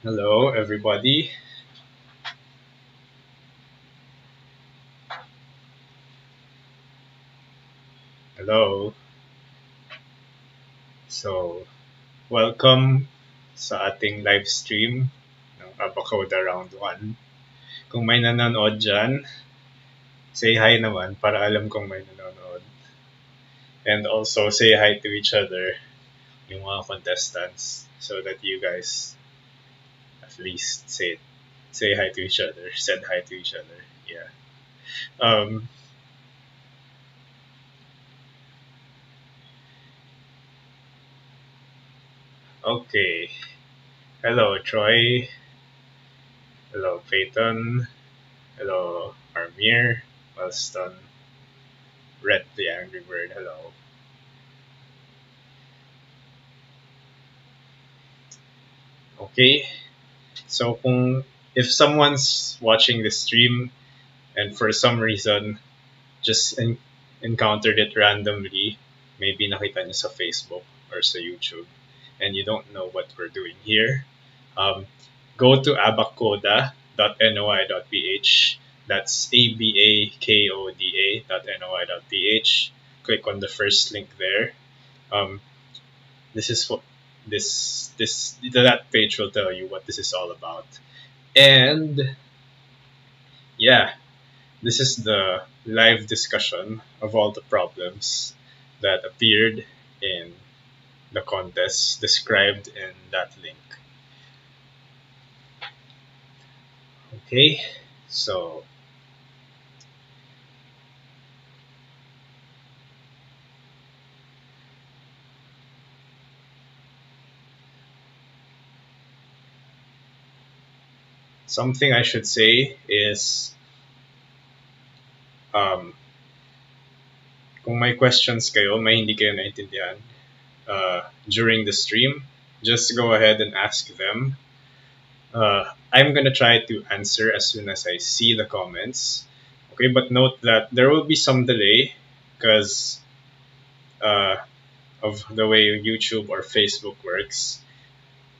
Hello, everybody. Hello. So, welcome sa ating live stream ng ABaKoDa Round 1. Kung may nanonood dyan, say hi naman para alam kong may nanonood. And also, say hi to each other, yung mga contestants, so that you guys at least say hi to each other, said hi to each other. Yeah. Um, okay. Hello, Troy. Hello, Peyton. Hello, Armir. Wellston. Red the Angry Bird. Hello. Okay. So if someone's watching the stream and for some reason just encountered it randomly, maybe nakita niyo sa Facebook or sa YouTube, and you don't know what we're doing here, go to abakoda.noi.ph. That's ABaKoda.noi.ph. Click on the first link there. Um, this is what this that page will tell you what this is all about. And yeah, this is the live discussion of all the problems that appeared in the contest described in that link. Okay, so something I should say is um, kung may questions kayo, may hindi kayo naintindihan during the stream, just go ahead and ask them. I'm gonna try to answer as soon as I see the comments. Okay, but note that there will be some delay because uh, of the way YouTube or Facebook works.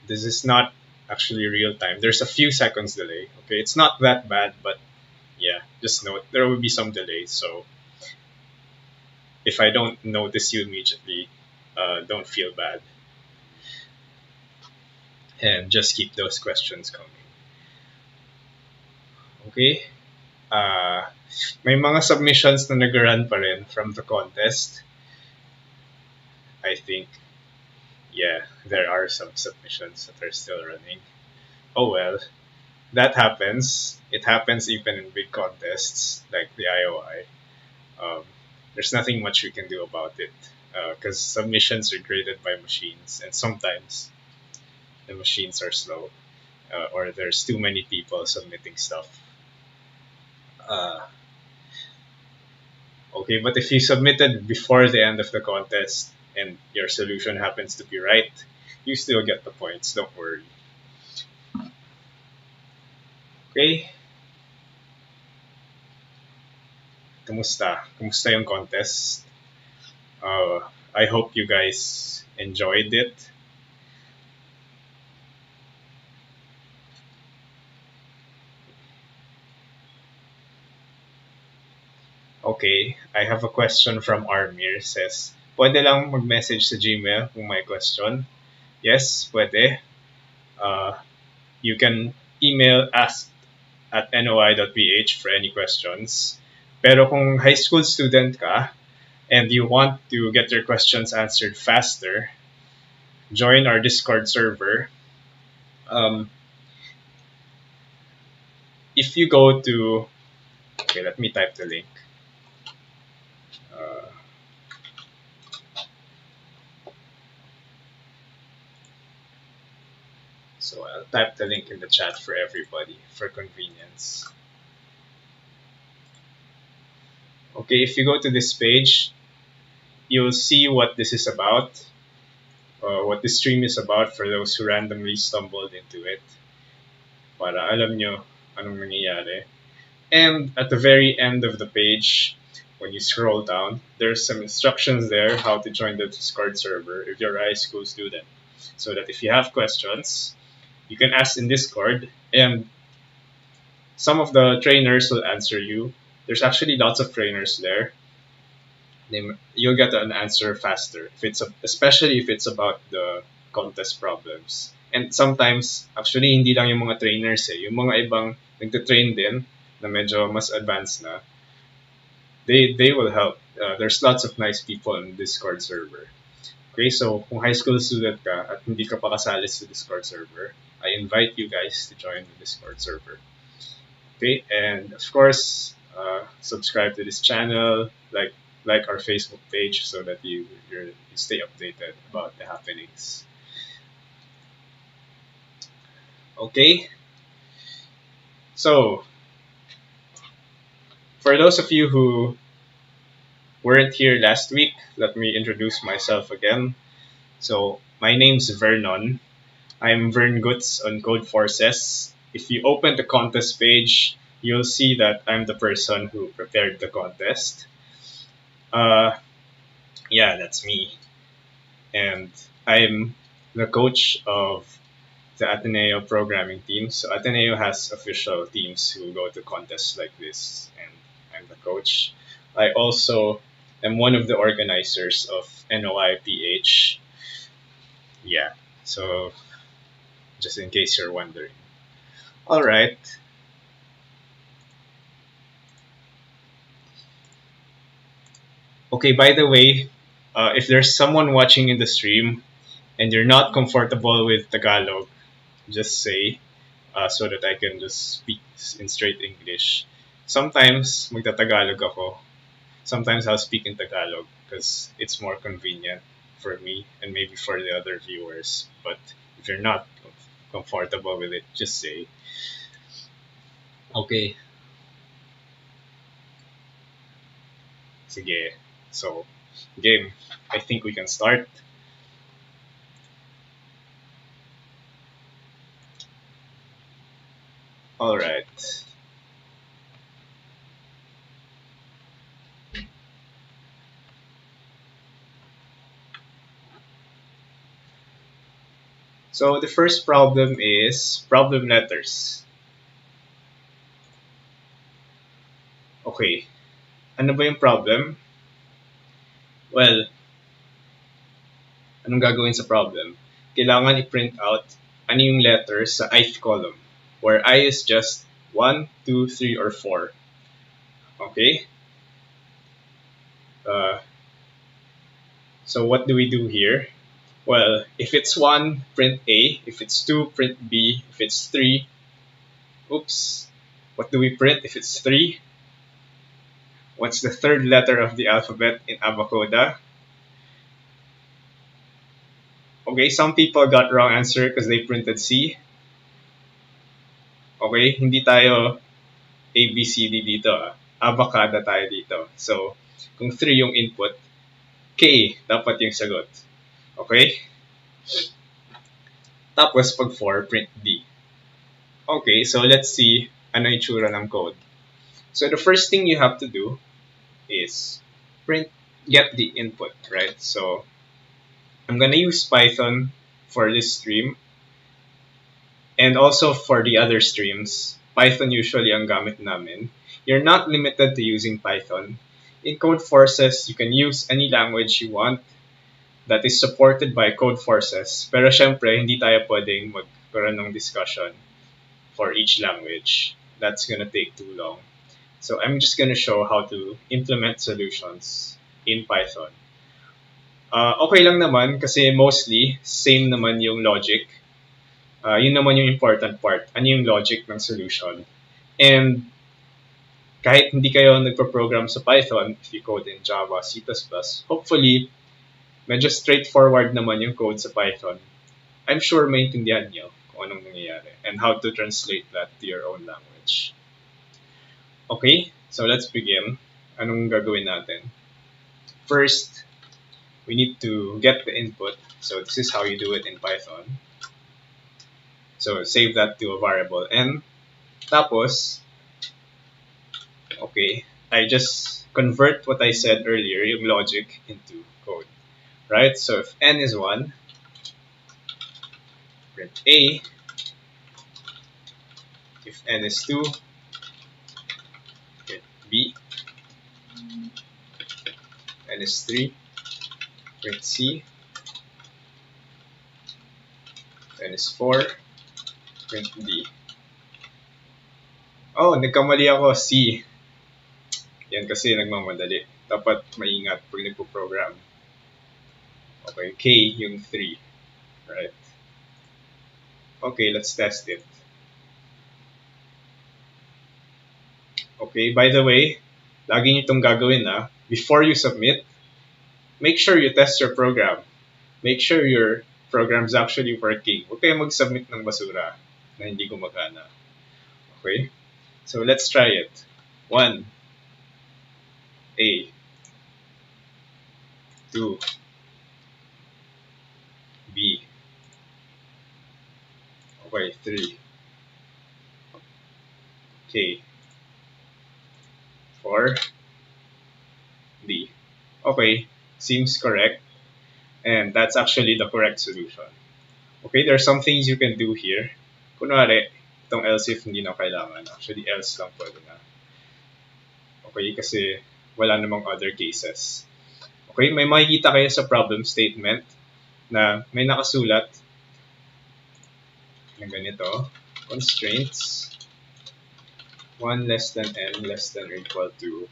This is not actually real time. There's a few seconds delay. Okay, it's not that bad, but yeah, just note there will be some delay. So if I don't notice you immediately, don't feel bad, and just keep those questions coming. Okay. Uh, may mga submissions na nag-run pa rin from the contest. I think, yeah, there are some submissions that are still running. Oh well, that happens. It happens even in big contests like the IOI. There's nothing much we can do about it because submissions are graded by machines, and sometimes the machines are slow or there's too many people submitting stuff. Uh, okay, but if you submitted before the end of the contest and your solution happens to be right, you still get the points. Don't worry. Okay? Kumusta yung contest? I hope you guys enjoyed it. Okay, I have a question from Armir. Says, pwede lang mag-message sa Gmail kung may question? Yes, pwede. Uh, you can email ask@noi.ph for any questions. Pero kung high school student ka and you want to get your questions answered faster, join our Discord server. If you go to, okay, let me type the link. Uh, so I'll type the link in the chat for everybody for convenience. Okay, if you go to this page, you'll see what this is about, what this stream is about for those who randomly stumbled into it. Para alam nyo anong nangyayari. And at the very end of the page, when you scroll down, there's some instructions there how to join the Discord server if you're a high school student. So that if you have questions, You can ask in Discord, and some of the trainers will answer you. There's actually lots of trainers there. You'll get an answer faster if especially if it's about the contest problems. And sometimes, actually, hindi lang yung mga trainers yung mga ibang nagte-train din na medyo mas advanced na, they will help. There's lots of nice people in the Discord server. Okay, so kung high school student ka at hindi ka pa kasali sa Discord server, I invite you guys to join the Discord server. Okay, and of course, subscribe to this channel, like our Facebook page so that you stay updated about the happenings. Okay, so for those of you who weren't here last week, let me introduce myself again. So my name's Vernon. I'm Vern Goods on Code Forces. If you open the contest page, you'll see that I'm the person who prepared the contest. Yeah, that's me. And I'm the coach of the Ateneo programming team. So Ateneo has official teams who go to contests like this, and I'm the coach. I also am one of the organizers of NOIPH. Yeah, so just in case you're wondering. All right. Okay, by the way, if there's someone watching in the stream and you're not comfortable with Tagalog, just say so that I can just speak in straight English. Sometimes magta-Tagalog ako. Sometimes I'll speak in Tagalog because it's more convenient for me and maybe for the other viewers. But if you're not comfortable with it, just say. Okay. Sige. So, game. I think we can start. All right. So the first problem is problem letters. Okay. Ano ba yung problem? Well, anong gagawin sa problem? Kailangan i-print out ano yung letters sa ith column, where I is just 1, 2, 3, or 4. Okay? So what do we do here? Well, if it's 1, print A. If it's 2, print B. If it's 3, oops. What do we print if it's 3? What's the third letter of the alphabet in ABaKoDa? Okay, some people got wrong answer because they printed C. Okay, hindi tayo A, B, C, D dito. ABaKoDa tayo dito. So, kung 3 yung input, K dapat yung sagot. Okay? Tapos, pag 4, print D. Okay, so let's see ano yung tsura ng code. So the first thing you have to do is get the input, right? So I'm gonna use Python for this stream and also for the other streams. Python usually ang gamit namin. You're not limited to using Python. In Code Forces, you can use any language you want that is supported by Code Forces. Pero syempre, hindi tayo pwedeng magkaroon ng discussion for each language. That's gonna take too long. So I'm just gonna show how to implement solutions in Python. Okay lang naman kasi mostly same naman yung logic. Yun naman yung important part. Ano yung logic ng solution? And kahit hindi kayo nagpo-program sa Python, if you code in Java, C++, hopefully medyo straightforward naman yung code sa Python. I'm sure maintindihan niyo kung anong nangyayari and how to translate that to your own language. Okay, so let's begin. Anong gagawin natin? First, we need to get the input. So this is how you do it in Python. So save that to a variable n. Tapos, okay, I just convert what I said earlier, yung logic, into code. Right? So if n is 1, print A. N is 2. Print B. N is 3. Print C. N is 4. Print D. Oh, nagkamali ako. C. Yan kasi nagmamadali. Dapat maingat pag nagpo-program. Okay, K yung 3. Right. Okay, let's test it. Okay, by the way, lagi nyo itong gagawin before you submit, make sure you test your program. Make sure your program is actually working. Huwag kayo mag-submit ng basura na hindi gumagana. Okay? So let's try it. 1. A. 2. B. Okay, 3. K. 4. D. Okay, seems correct. And that's actually the correct solution. Okay, there are some things you can do here. Kunwari, itong else if hindi na kailangan. Actually, else lang pwede na. Okay, kasi wala namang other cases. Okay, may makikita kayo sa problem statement na may nakasulat na ganito. Constraints 1 less than n less than or equal to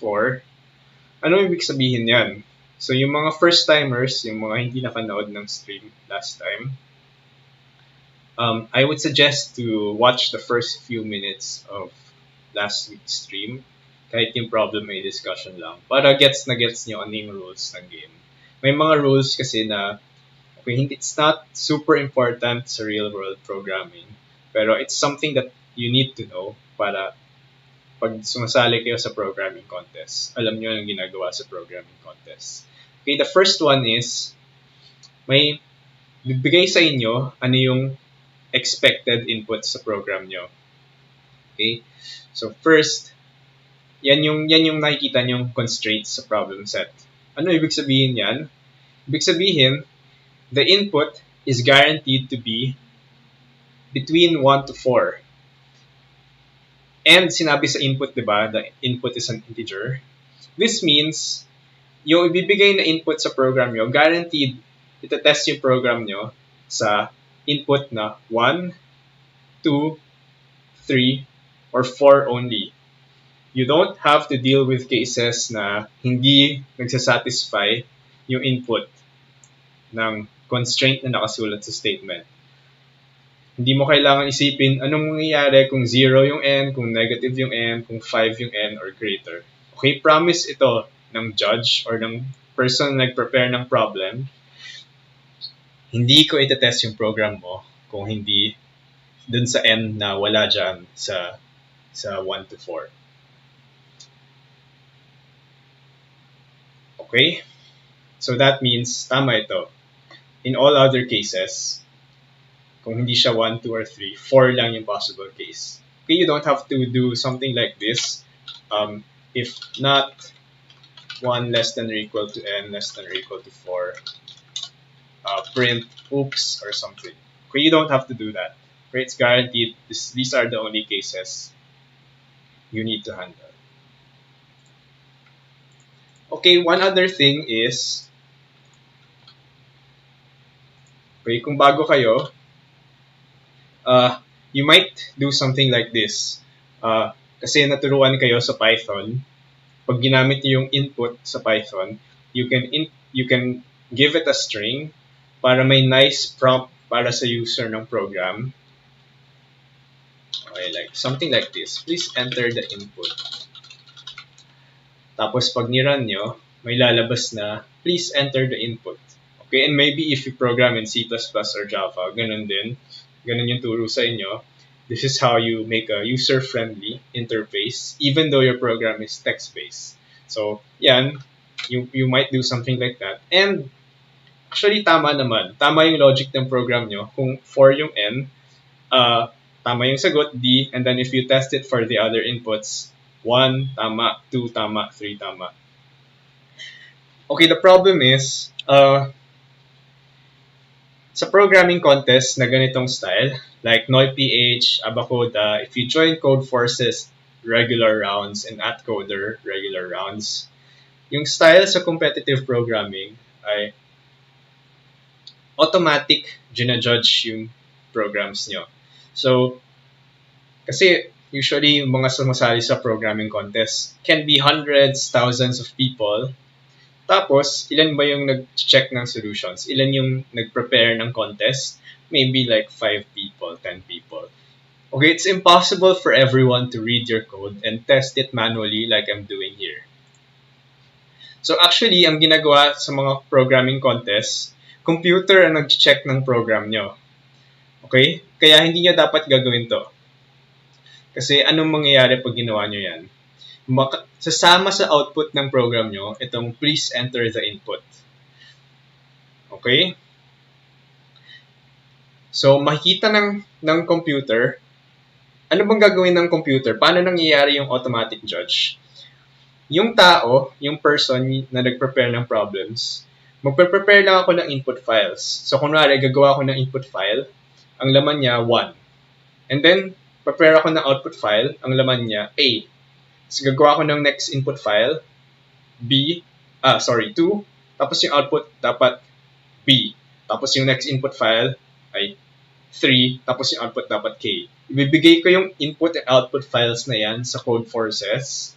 4. Ano ibig sabihin yan? So, yung mga first-timers, yung mga hindi nakanood ng stream last time, I would suggest to watch the first few minutes of last week's stream. Kahit yung problem may discussion lang. Para gets na gets nyo ano yung rules ng game. May mga rules kasi na, okay, it's not super important sa real-world programming. Pero it's something that you need to know para pag sumasali kayo sa programming contest, alam nyo ang ginagawa sa programming contest. Okay, the first one is, may bibigay sa inyo ano yung expected input sa program nyo. Okay, so first, yan yung nakikita nyong constraints sa problem set. Ano ibig sabihin yan? Ibig sabihin, the input is guaranteed to be between 1 to 4. And sinabi sa input, diba, the input is an integer. This means, yung ibibigay na input sa program nyo, guaranteed, itetest yung program nyo sa input na 1, 2, 3, or 4 only. You don't have to deal with cases na hindi nagsasatisfy yung input ng constraint na nakasulat sa statement. Hindi mo kailangan isipin anong mangyayari kung 0 yung n, kung negative yung n, kung 5 yung n, or greater. Okay, promise ito ng judge or ng person na nag-prepare ng problem. Hindi ko itetest yung program mo kung hindi dun sa n na wala dyan sa 1 to 4. Okay? So that means, tama ito. In all other cases, kung hindi siya 1, 2, or 3, 4 lang yung possible case. Okay, you don't have to do something like this. If not 1 less than or equal to n less than or equal to 4, print oops or something. Okay, you don't have to do that. Okay, it's guaranteed. These are the only cases you need to handle. Okay, one other thing is, okay, kung bago kayo, you might do something like this. Kasi naturuan kayo sa Python, pag ginamit niyo yung input sa Python, you can give it a string para may nice prompt para sa user ng program. Okay, like something like this. Please enter the input. Tapos pag ni-run nyo, may lalabas na please enter the input. Okay, and maybe if you program in C++ or Java, ganun din. Ganun yung turo sa inyo. This is how you make a user-friendly interface, even though your program is text-based. So, yan, you might do something like that. And actually, tama naman. Tama yung logic ng program nyo. Kung 4 yung n, tama yung sagot, D, and then if you test it for the other inputs, 1, tama, 2, tama, 3, tama. Okay, the problem is, Sa programming contest na ganitong style, like NoyPH, ABaKoDa, if you join Code Forces regular rounds and AtCoder regular rounds, yung style sa competitive programming ay automatic gina-judge yung programs nyo. So, kasi usually yung mga sumasali sa programming contest can be hundreds, thousands of people. Tapos, ilan ba yung nag-check ng solutions? Ilan yung nag-prepare ng contest? Maybe like 5 people, 10 people. Okay, it's impossible for everyone to read your code and test it manually like I'm doing here. So actually, ang ginagawa sa mga programming contests, computer ang nag-check ng program nyo. Okay? Kaya hindi nyo dapat gagawin to. Kasi anong mangyayari pag ginawa nyo yan? Sasama sa output ng program nyo itong please enter the input. Okay? So, makikita ng computer, ano bang gagawin ng computer? Paano nangyayari yung automatic judge? Yung tao, yung person na nag-prepare ng problems, magpe-prepare lang ako ng input files. So, kunwari, gagawa ako ng input file, ang laman niya, 1. And then, prepare ako ng output file, ang laman niya, A. So, gagawa ako ng next input file, 2. Tapos yung output dapat B. Tapos yung next input file ay 3. Tapos yung output dapat K. Ibibigay ko yung input and output files na yan sa code forces.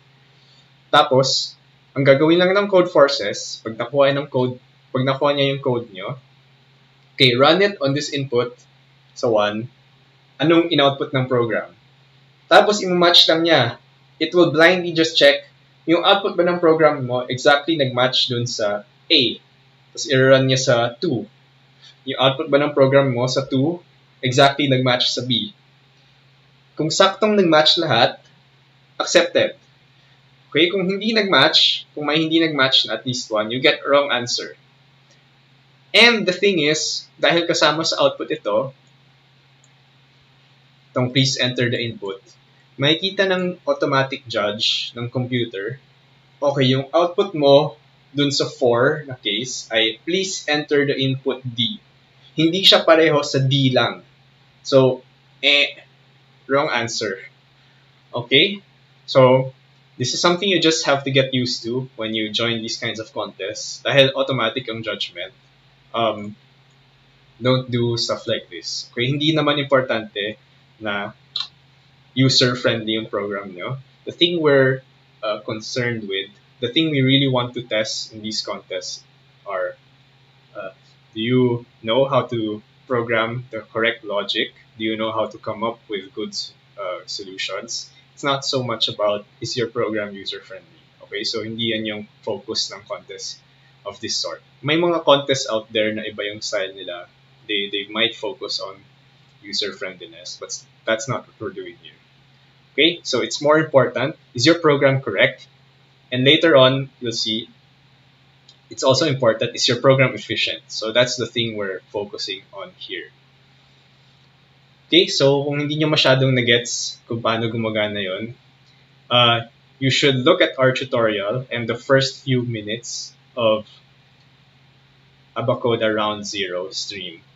Tapos, ang gagawin lang ng code forces, pag nakuha niya yung code nyo, okay, run it on this input sa 1. Anong in-output ng program? Tapos, i-match lang niya. It will blindly just check yung output ba ng program mo exactly nag-match dun sa A. Tapos, i-run niya sa 2. Yung output ba ng program mo sa 2 exactly nag-match sa B. Kung saktong nag-match lahat, accepted. Okay, kung hindi nag-match, kung may hindi nag-match na at least one, you get wrong answer. And the thing is, dahil kasama sa output ito, itong please enter the input, makikita ng automatic judge ng computer, okay, yung output mo dun sa 4 na case ay please enter the input D. Hindi siya pareho sa D lang. So, wrong answer. Okay? So, this is something you just have to get used to when you join these kinds of contests. Dahil automatic ang judgment. Don't do stuff like this. Okay? Hindi naman importante na user-friendly yung program nyo. The thing we're concerned with, the thing we really want to test in these contests are, do you know how to program the correct logic? Do you know how to come up with good solutions? It's not so much about, is your program user-friendly? Okay, so hindi yan yung focus ng contest of this sort. May mga contests out there na iba yung style nila. They might focus on user-friendliness, but that's not what we're doing here. Okay, so it's more important, is your program correct? And later on, you'll see, it's also important, is your program efficient? So that's the thing we're focusing on here. Okay, so kung hindi nyo masyadong na-gets kung paano gumagana yun, you should look at our tutorial and the first few minutes of ABaKoDa Round 0 stream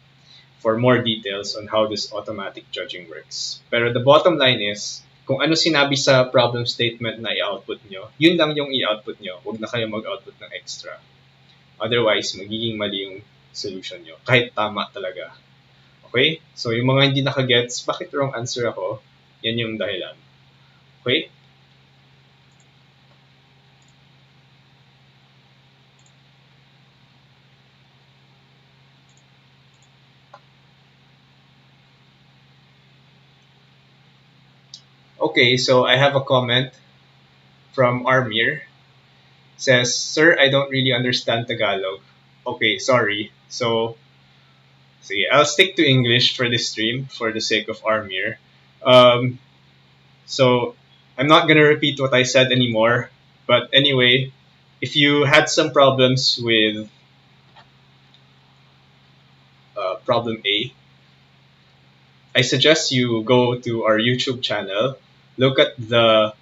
for more details on how this automatic judging works. Pero the bottom line is, kung ano sinabi sa problem statement na i-output nyo, yun lang yung i-output nyo. Huwag na kayo mag-output ng extra. Otherwise, magiging mali yung solution nyo. Kahit tama talaga. Okay? So, yung mga hindi nakagets, bakit wrong answer ako? Yan yung dahilan. Okay? Okay, so I have a comment from Armir. Says, Sir, I don't really understand Tagalog. Okay, sorry. So, sige, I'll stick to English for this stream for the sake of Armir. So, I'm not going to repeat what I said anymore. But anyway, if you had some problems with problem A, I suggest you go to our YouTube channel, look at the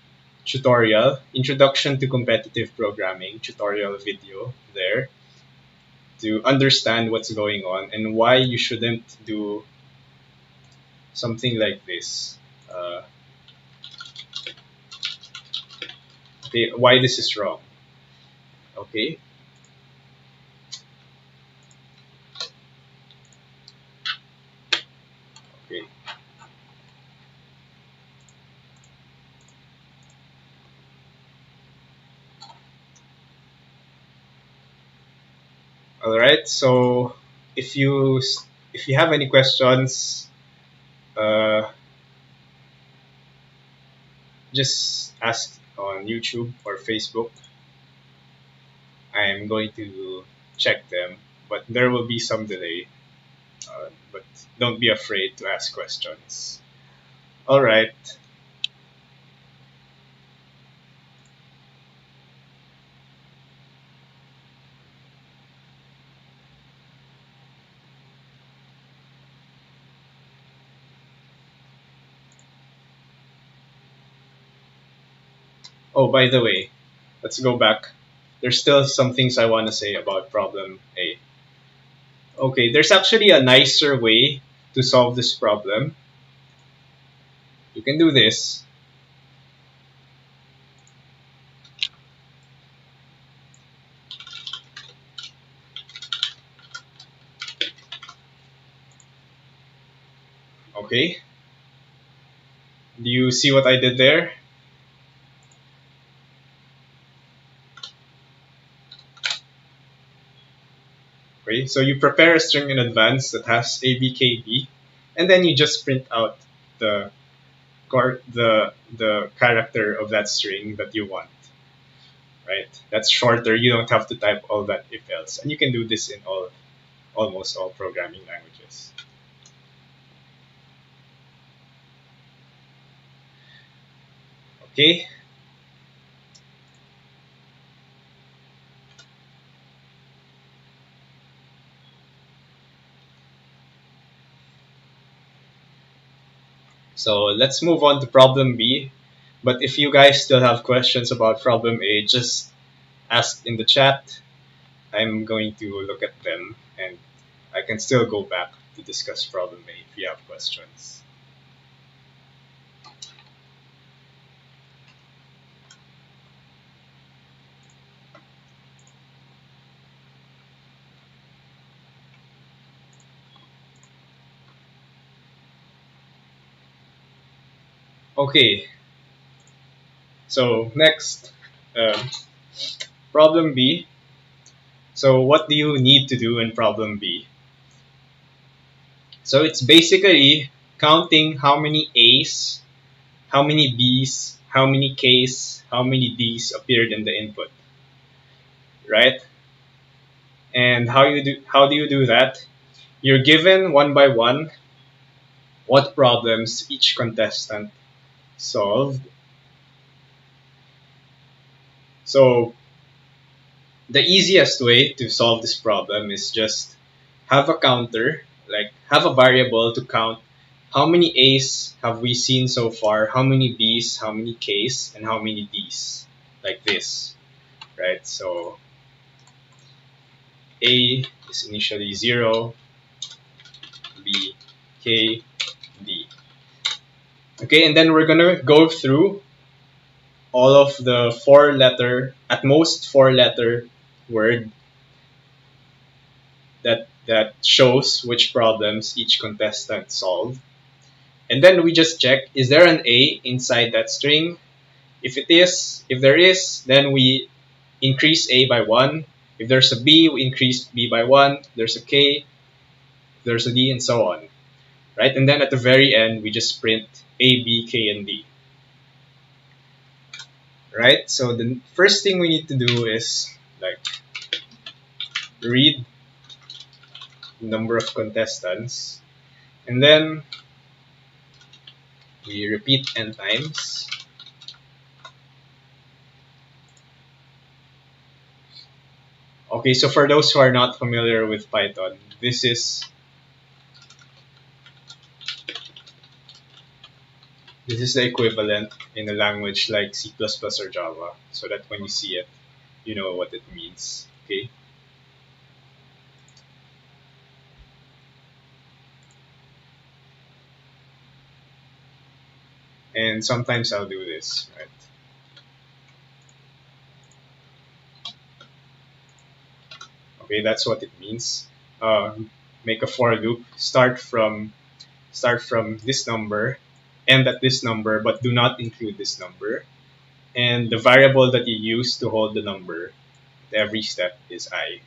tutorial, Introduction to Competitive Programming tutorial video there. to understand what's going on and why you shouldn't do something like this. Uh, okay, why this is wrong. Okay. Okay. All right. So if you if you have any questions, uh, just ask on YouTube or Facebook. I'm going to check them, but there will be some delay. But don't be afraid to ask questions. All right. Oh, by the way, let's go back. There's still some things I want to say about problem A. Okay, there's actually a nicer way to solve this problem. You can do this. Okay. Do you see what I did there? Okay, so you prepare a string in advance that has ABKD, and then you just print out the the character of that string that you want. Right? That's shorter. You don't have to type all that if else, and you can do this in almost all programming languages. Okay. So let's move on to problem B. But if you guys still have questions about problem A, just ask in the chat. I'm going to look at them and I can still go back to discuss problem A if you have questions. Okay, so next, problem B. So what do you need to do in problem B? So it's basically counting how many A's, how many B's, how many K's, how many D's appeared in the input, right? And how do you do that? You're given one by one what problems each contestant solved. So the easiest way to solve this problem is just have a counter, like have a variable to count how many A's have we seen so far, how many B's, how many K's, and how many D's, like this, right? So A is initially 0, B, K, D. Okay, and then we're gonna go through all of the at most four letter word that shows which problems each contestant solved. And then we just check, is there an A inside that string? If there is, then we increase A by 1. If there's a B, we increase B by 1. If there's a K, if there's a D, and so on. Right? And then at the very end, we just print A, B, K, and D. Right? So the first thing we need to do is like read number of contestants, and then we repeat n times. Okay, so for those who are not familiar with Python, this is the equivalent in a language like C++ or Java, so that when you see it, you know what it means. Okay. And sometimes I'll do this, right? Okay, that's what it means. Make a for loop. Start from this number, end at this number, but do not include this number. And the variable that you use to hold the number at every step is I.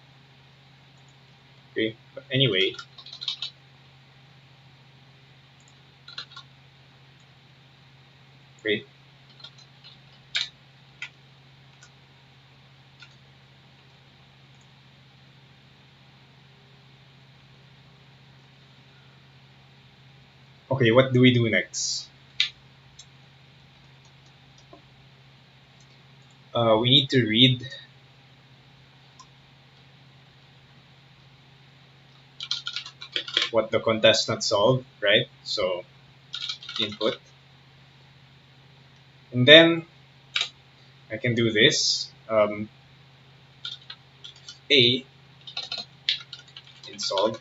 Okay, but anyway, wait. Okay, what do we do next? We need to read what the contestant solved, right? So input, and then I can do this. A in solve,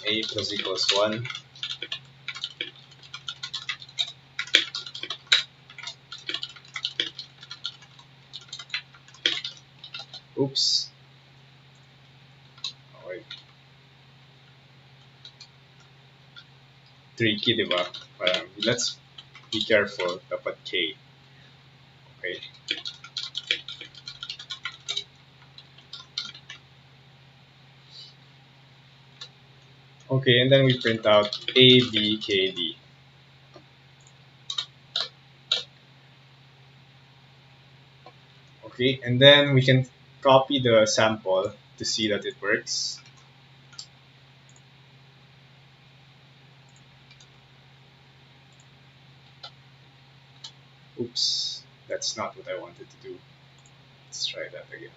A plus equals 1. Oops. Oh, wait. Tricky, diba? Let's be careful. Dapat K. Okay. Okay, and then we print out ABKD. Okay, and then we can copy the sample to see that it works. Oops, that's not what I wanted to do. Let's try that again.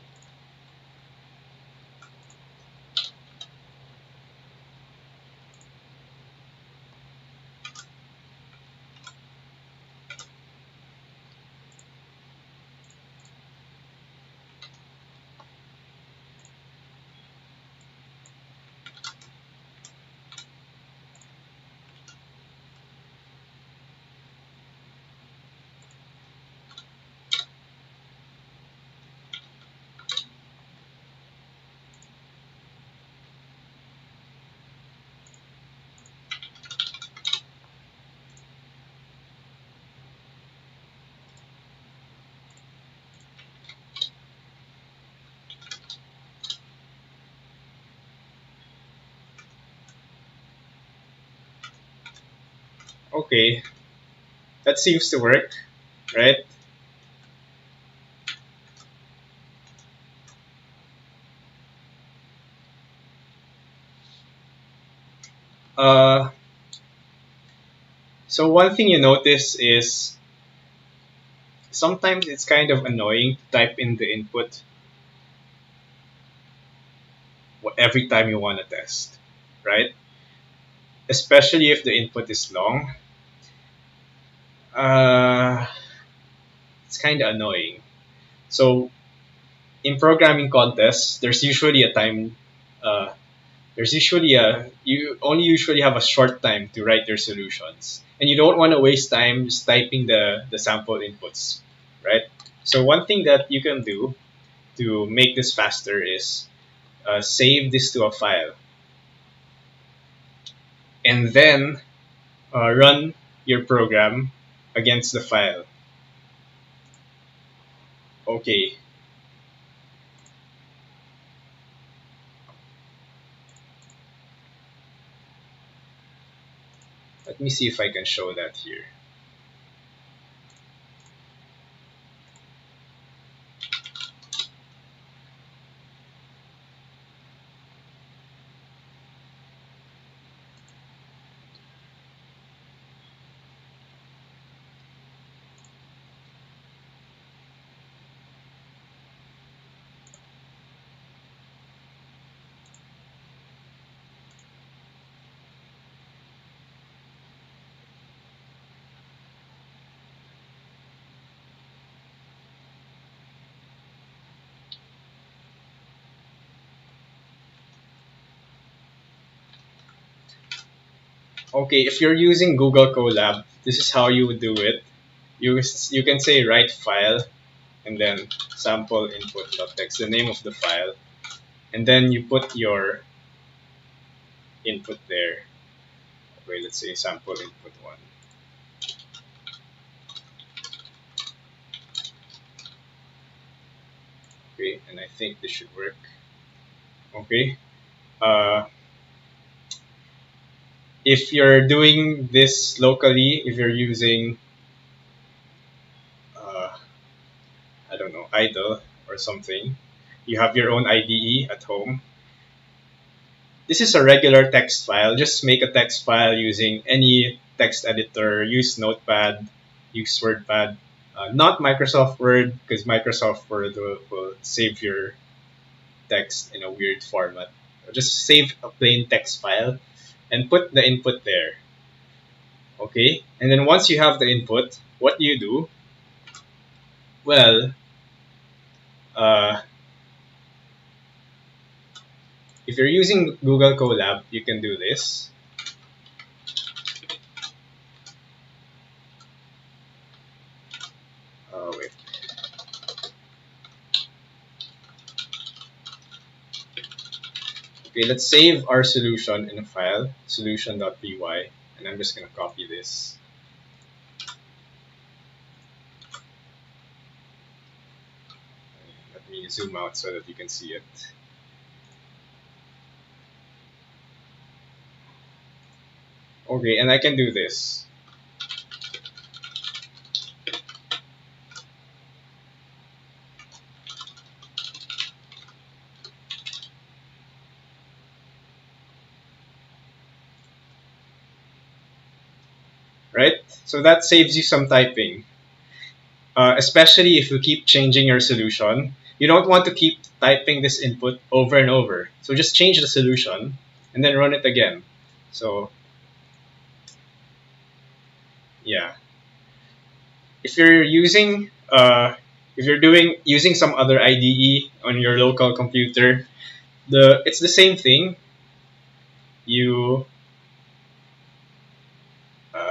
Okay, that seems to work, right? Uh, so one thing you notice is sometimes it's kind of annoying to type in the input every time you want to test, right? Especially if the input is long. Uh, it's kind of annoying. So in programming contests, there's usually a you only usually have a short time to write your solutions, and you don't want to waste time just typing the sample inputs, right? So one thing that you can do to make this faster is save this to a file, and then run your program against the file. Okay, let me see if I can show that here. Okay, if you're using Google Colab, this is how you would do it. You can say write file and then sample input.txt, the name of the file, and then you put your input there. Wait, let's say sample input one. Okay, and I think this should work. Okay. Uh, if you're doing this locally, if you're using, uh, I don't know, idle or something, you have your own IDE at home. This is a regular text file. Just make a text file using any text editor. Use Notepad, use WordPad. Not Microsoft Word, because Microsoft Word will save your text in a weird format. Just save a plain text file and put the input there. Okay? And then once you have the input, what do you do? Well, uh, if you're using Google Colab, you can do this. Wait. Okay, let's save our solution in a file, solution.py, and I'm just going to copy this. Let me zoom out so that you can see it. Okay, and I can do this. Right? So that saves you some typing. Especially if you keep changing your solution. You don't want to keep typing this input over and over. So just change the solution and then run it again. So yeah, if you're using if you're doing using some other IDE on your local computer, it's the same thing. You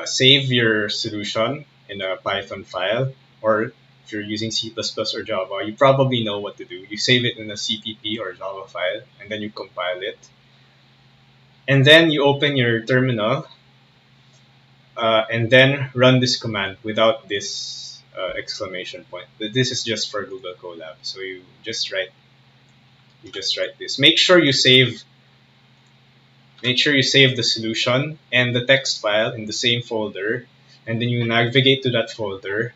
save your solution in a Python file, or if you're using C++ or Java, you probably know what to do. You save it in a CPP or Java file, and then you compile it. And then you open your terminal, and then run this command without this exclamation point. This is just for Google Colab. So you just write this. Make sure you save the solution and the text file in the same folder, and then you navigate to that folder,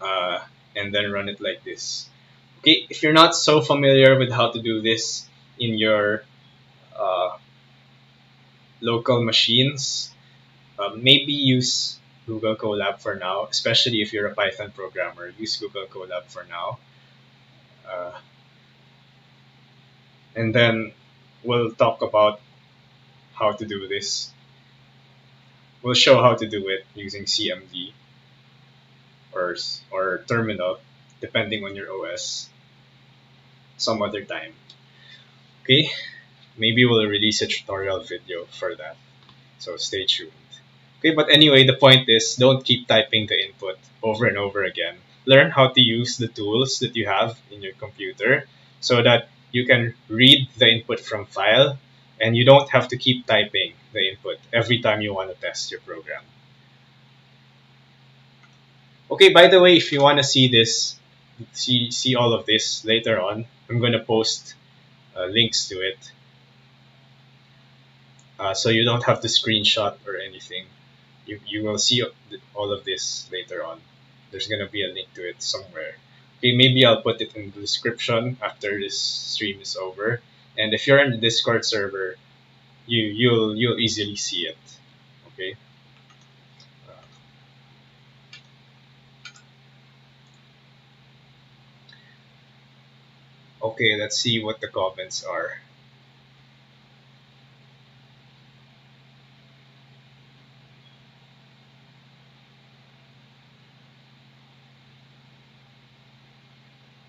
uh, and then run it like this. Okay, if you're not so familiar with how to do this in your uh, local machines, maybe use Google Colab for now, especially if you're a Python programmer. Use Google Colab for now. Uh, and then we'll talk about how to do this. We'll show how to do it using CMD or Terminal, depending on your OS, some other time. Okay, maybe we'll release a tutorial video for that. So stay tuned. Okay, but anyway, the point is don't keep typing the input over and over again. Learn how to use the tools that you have in your computer so that you can read the input from file and you don't have to keep typing the input every time you want to test your program. Okay, by the way, if you want to see this, see all of this later on, I'm going to post links to it so you don't have to screenshot or anything. You will see all of this later on. There's gonna be a link to it somewhere. Okay, maybe I'll put it in the description after this stream is over. And if you're in the Discord server, you'll easily see it. Okay. Okay, let's see what the comments are.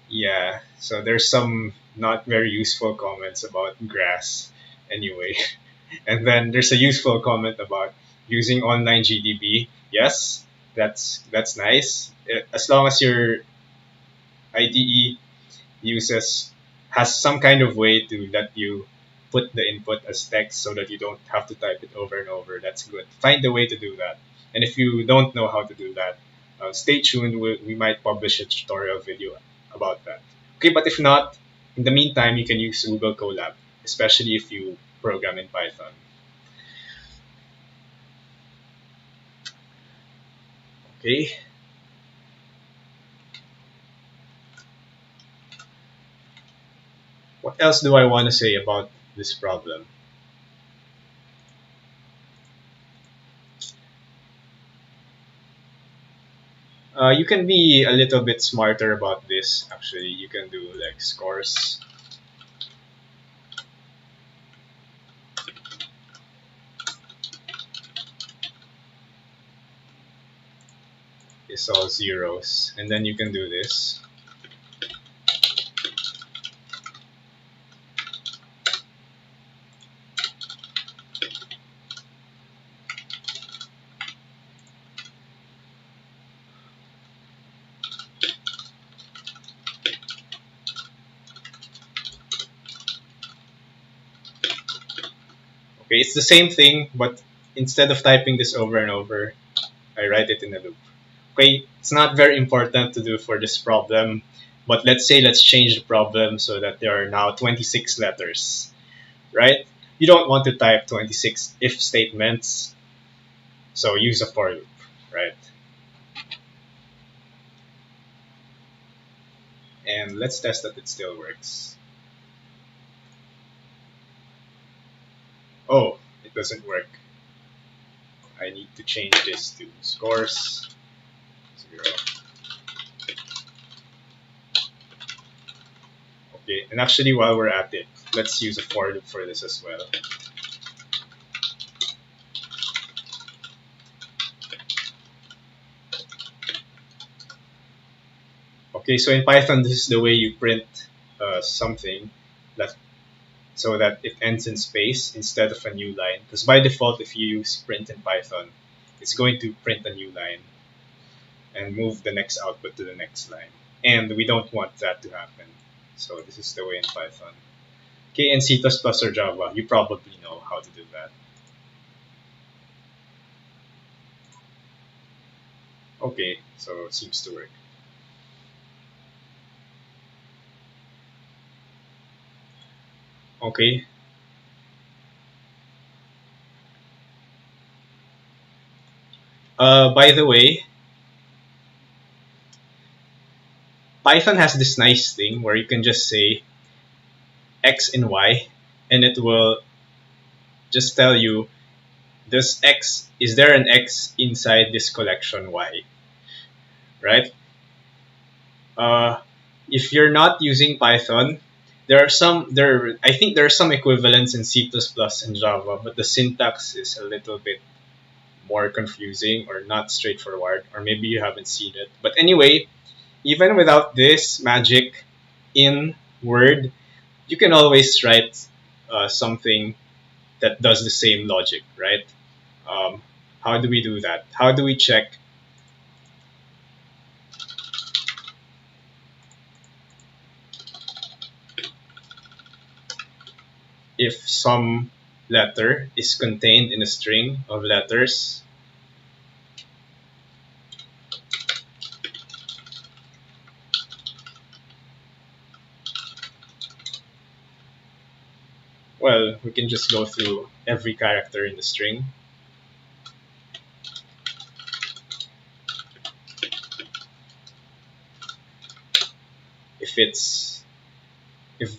Yeah, so there's some not very useful comments about grass anyway. And then there's a useful comment about using online GDB. Yes, that's nice. As long as your IDE uses has some kind of way to let you put the input as text so that you don't have to type it over and over. That's good. Find a way to do that. And if you don't know how to do that, stay tuned. We might publish a tutorial video about that. Okay, but if not, in the meantime, you can use Google Colab, especially if you program in Python. Okay. What else do I want to say about this problem? You can be a little bit smarter about this. Actually, you can do like scores is all zeros, and then you can do this. Okay, it's the same thing, but instead of typing this over and over, I write it in a loop. Okay, it's not very important to do for this problem, but let's change the problem so that there are now 26 letters, right? You don't want to type 26 if statements, so use a for loop, right? And let's test that it still works. Oh, it doesn't work. I need to change this to scores 0. Okay, and actually while we're at it, let's use a for loop for this as well. Okay, so in Python, this is the way you print something that so that it ends in space instead of a new line. Because by default, if you use print in Python, it's going to print a new line and move the next output to the next line. And we don't want that to happen. So this is the way in Python. Okay, in C++ or Java, you probably know how to do that. Okay, so it seems to work. Okay. By the way, Python has this nice thing where you can just say X and Y, and it will just tell you, is there an X inside this collection Y, right? Uh, if you're not using Python, I think there are some equivalents in C++ and Java, but the syntax is a little bit more confusing or not straightforward, or maybe you haven't seen it. But anyway, even without this magic in Word, you can always write something that does the same logic, right? Um, how do we do that? How do we check if some letter is contained in a string of letters? Well, we can just go through every character in the string. If it's if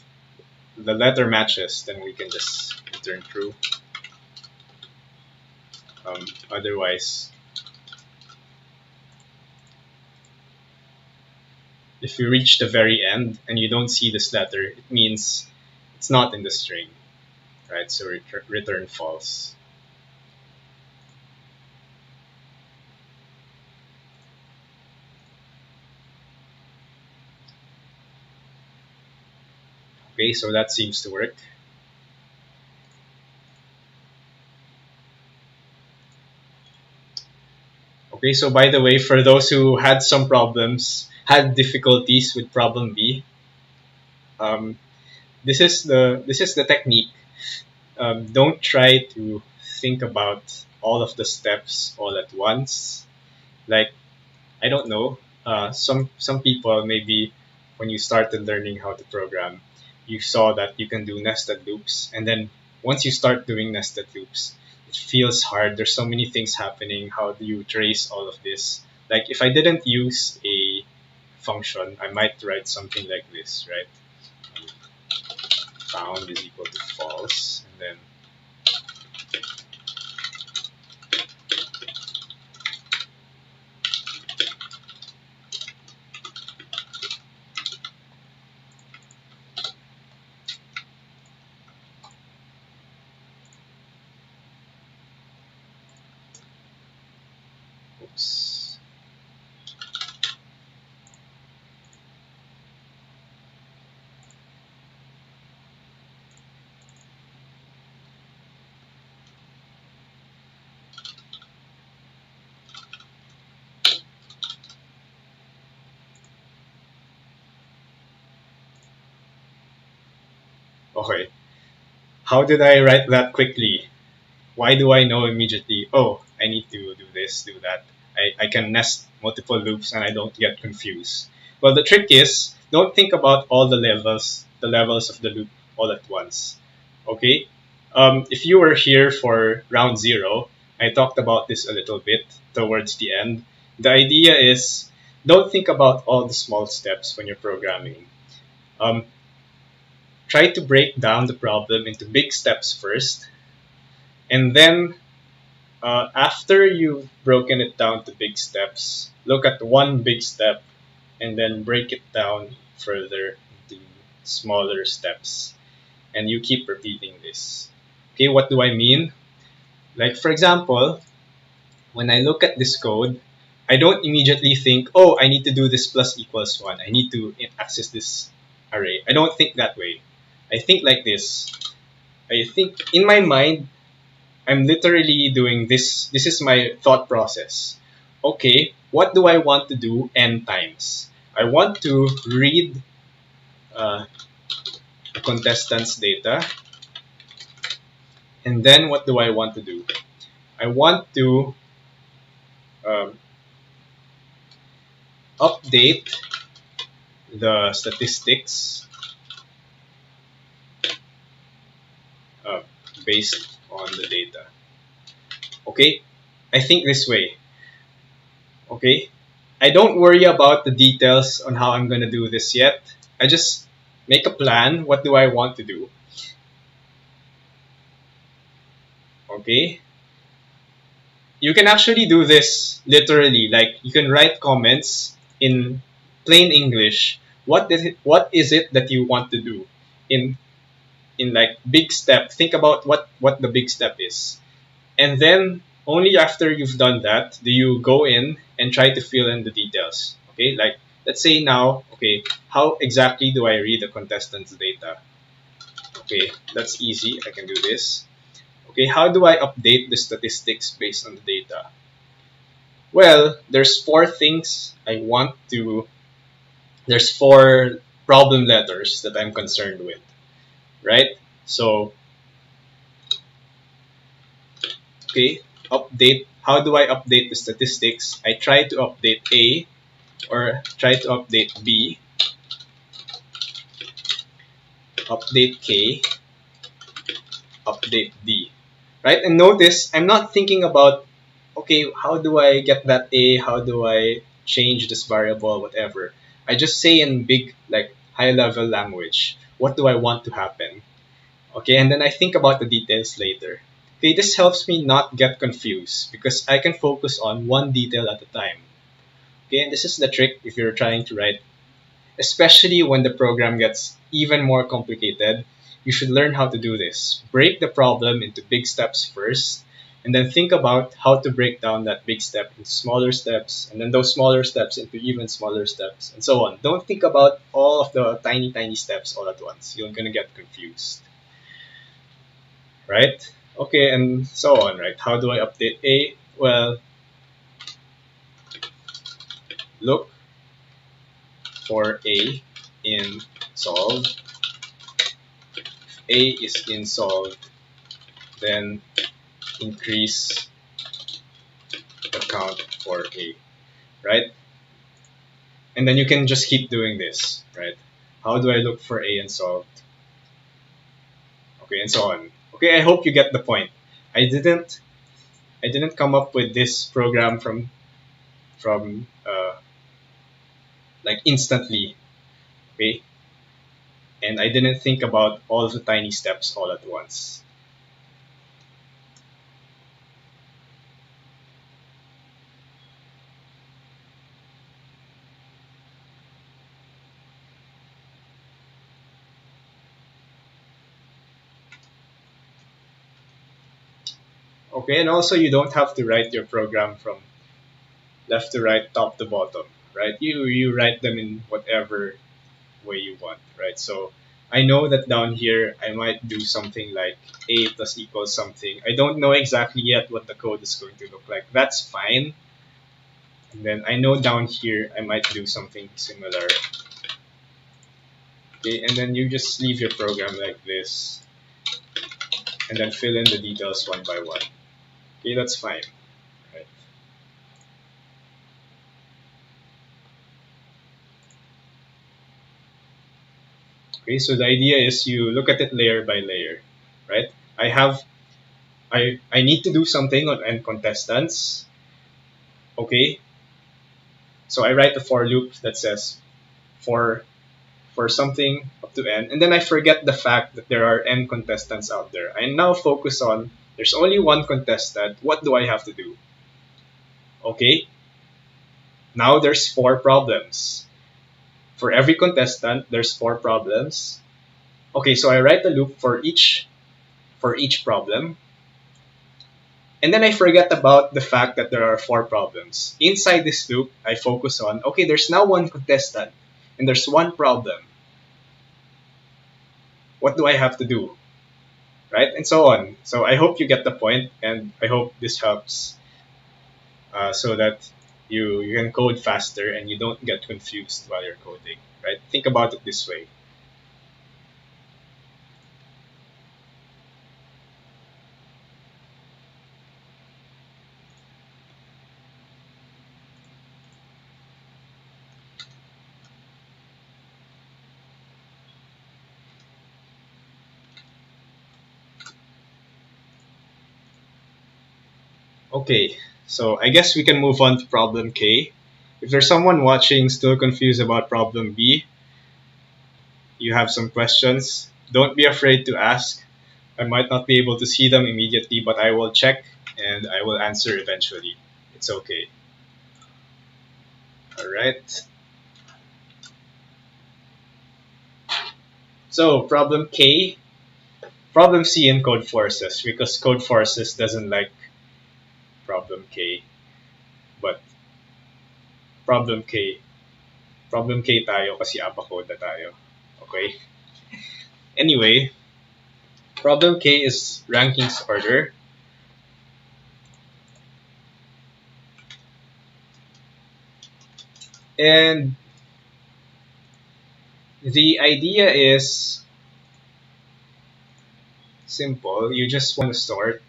the letter matches, then we can just return true. Otherwise, if you reach the very end and you don't see this letter, it means it's not in the string, right? So return false. Okay, so that seems to work. Okay, so by the way, for those who had some problems, had difficulties with problem B, um, this is the technique. Don't try to think about all of the steps all at once. Like, I don't know. Some people, maybe when you started learning how to program, you saw that you can do nested loops, and then once you start doing nested loops, it feels hard. There's so many things happening. How do you trace all of this? Like, if I didn't use a function, I might write something like this, right? Found is equal to false, and then oops. Okay. How did I write that quickly? Why do I know immediately, oh, I need to do this, do that? I can nest multiple loops and I don't get confused. Well, the trick is, don't think about all the levels of the loop all at once. Okay? If you were here for round zero, I talked about this a little bit towards the end. The idea is, don't think about all the small steps when you're programming. Um, Try to break down the problem into big steps first, and then after you've broken it down to big steps, look at one big step and then break it down further into smaller steps. And you keep repeating this. Okay, what do I mean? Like, for example, when I look at this code, I don't immediately think, oh, I need to do this plus equals 1. I need to access this array. I don't think that way. I think like this. I think in my mind, I'm literally doing this. This is my thought process. Okay, what do I want to do n times? I want to read uh, contestants' data. And then what do I want to do? I want to um, update the statistics uh, based on the data. Okay, I think this way. Okay, I don't worry about the details on how I'm going to do this yet. I just make a plan. What do I want to do? Okay, you can actually do this literally. Like, you can write comments in plain English. What is it that you want to do in like big step? Think about what the big step is, and then only after you've done that do you go in and try to fill in the details. Okay, like, let's say now, okay, how exactly do I read the contestants' data? Okay, that's easy. I can do this. Okay, how do I update the statistics based on the data? Well, there's four things I want to, there's four problem letters that I'm concerned with, right? So, okay, update, how do I update the statistics? I try to update A or try to update B, update K, update D, right? And notice I'm not thinking about, okay, how do I get that A? How do I change this variable, whatever. I just say in big, like, high level language, what do I want to happen? Okay, and then I think about the details later. Okay, this helps me not get confused because I can focus on one detail at a time. Okay, and this is the trick if you're trying to write, especially when the program gets even more complicated. You should learn how to do this. Break the problem into big steps first, and then think about how to break down that big step into smaller steps, and then those smaller steps into even smaller steps, and so on. Don't think about all of the tiny, tiny steps all at once. You're gonna get confused, right? Okay, and so on, right? How do I update A? Well, look for A in solve. A is in solve, then increase the count for A, right? And then you can just keep doing this, right? How do I look for A in solved? Okay, and so on. Okay, I hope you get the point. I didn't I didn't come up with this program from like instantly, okay? And I didn't think about all the tiny steps all at once. Okay, and also you don't have to write your program from left to right, top to bottom, right? You write them in whatever way you want, right? So I know that down here I might do something like A plus equals something. I don't know exactly yet what the code is going to look like. That's fine. And then I know down here I might do something similar. Okay, and then you just leave your program like this and then fill in the details one by one. Okay, that's fine. Right. Okay, so the idea is you look at it layer by layer, right? I have I need to do something on end contestants. Okay, so I write a for loop that says for for something up to n, and then I forget the fact that there are n contestants out there. I now focus on there's only one contestant. What do I have to do? Okay, now there's four problems. For every contestant, there's four problems. Okay, so I write the loop for each problem, and then I forget about the fact that there are four problems. Inside this loop, I focus on okay, there's now one contestant, and there's one problem. What do I have to do? Right? And so on. So I hope you get the point, and I hope this helps so that you can code faster and you don't get confused while you're coding. Right? Think about it this way. Okay, so I guess we can move on to problem K. If there's someone watching still confused about problem B, you have some questions, don't be afraid to ask. I might not be able to see them immediately, but I will check and I will answer eventually. It's okay. All right. So problem K, problem C in code forces because code forces doesn't like problem K, but problem K, problem K tayo kasi ABaKoDa tayo. Okay. Anyway, problem K is rankings order. And the idea is simple. You just want to sort.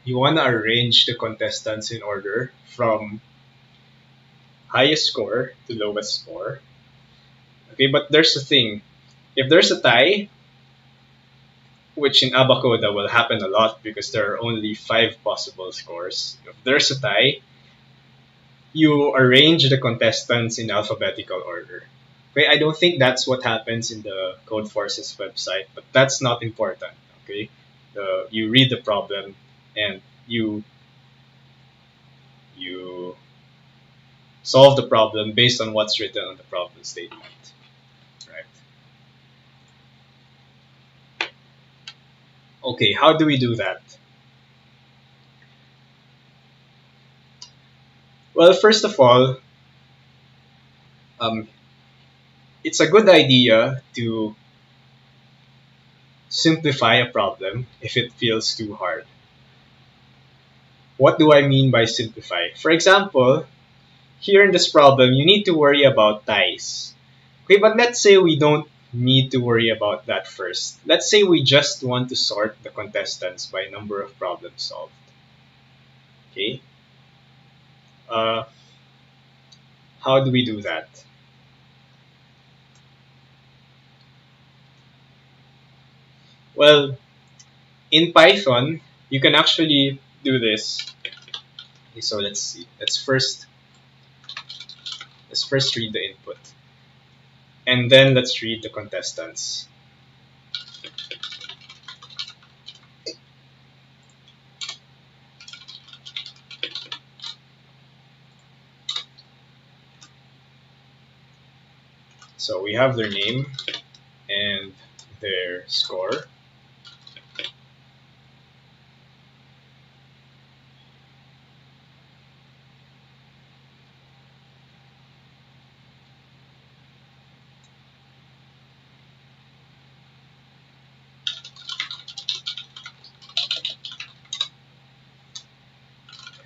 You want to arrange the contestants in order from highest score to lowest score. Okay, but there's a thing. If there's a tie, which in ABaKoDa will happen a lot because there are only 5 possible scores. If there's a tie, you arrange the contestants in alphabetical order. Okay, I don't think that's what happens in the Code Forces website, but that's not important. Okay, you read the problem and you solve the problem based on what's written on the problem statement. Right. Okay, how do we do that? Well, first of all, um, it's a good idea to simplify a problem if it feels too hard. What do I mean by simplify? For example, here in this problem, you need to worry about ties. Okay, but let's say we don't need to worry about that first. Let's say we just want to sort the contestants by number of problems solved. Okay, uh, how do we do that? Well, in Python, you can actually do this. Okay, so let's see. Let's first read the input, and then let's read the contestants. So we have their name and their score.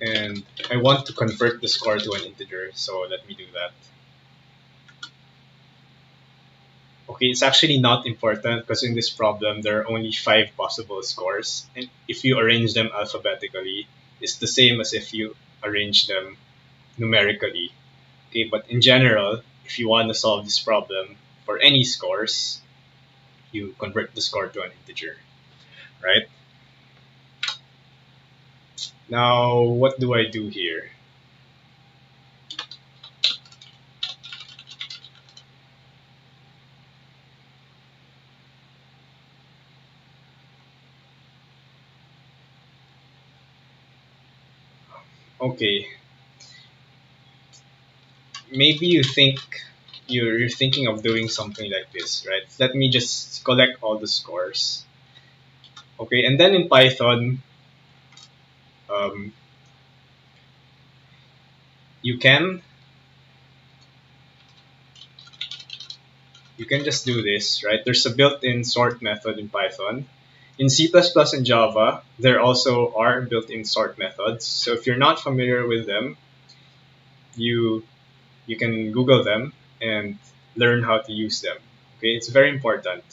And I want to convert the score to an integer, so let me do that. Okay, it's actually not important because in this problem there are only 5 possible scores, and if you arrange them alphabetically, it's the same as if you arrange them numerically. Okay, but in general, if you want to solve this problem for any scores, you convert the score to an integer, right? Now, what do I do here? Okay, maybe you're thinking of doing something like this, right? Let me just collect all the scores. Okay, and then in Python, um, you can you can just do this, right? There's a built-in sort method in Python. In C++ and Java, there also are built-in sort methods. So if you're not familiar with them, you you can Google them and learn how to use them. Okay, it's very important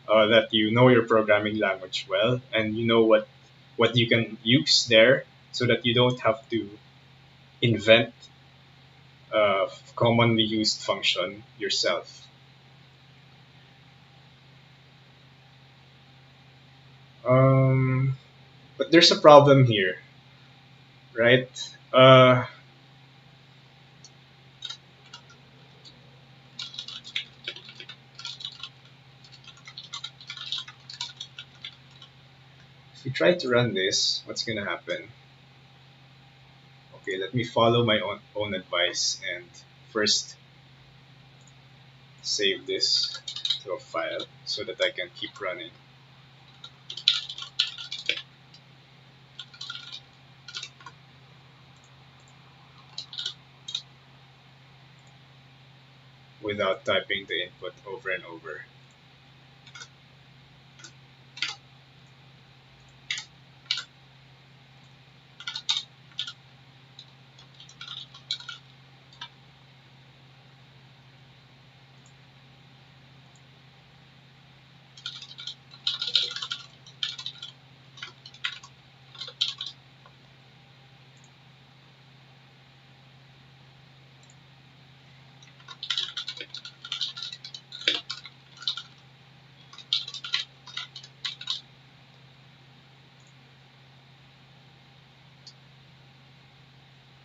that you know your programming language well and you know what you can use there, so that you don't have to invent a commonly used function yourself. Um, but there's a problem here, right? If we try to run this, what's gonna happen? Okay, let me follow my own advice and first save this to a file so that I can keep running. Without typing the input over and over.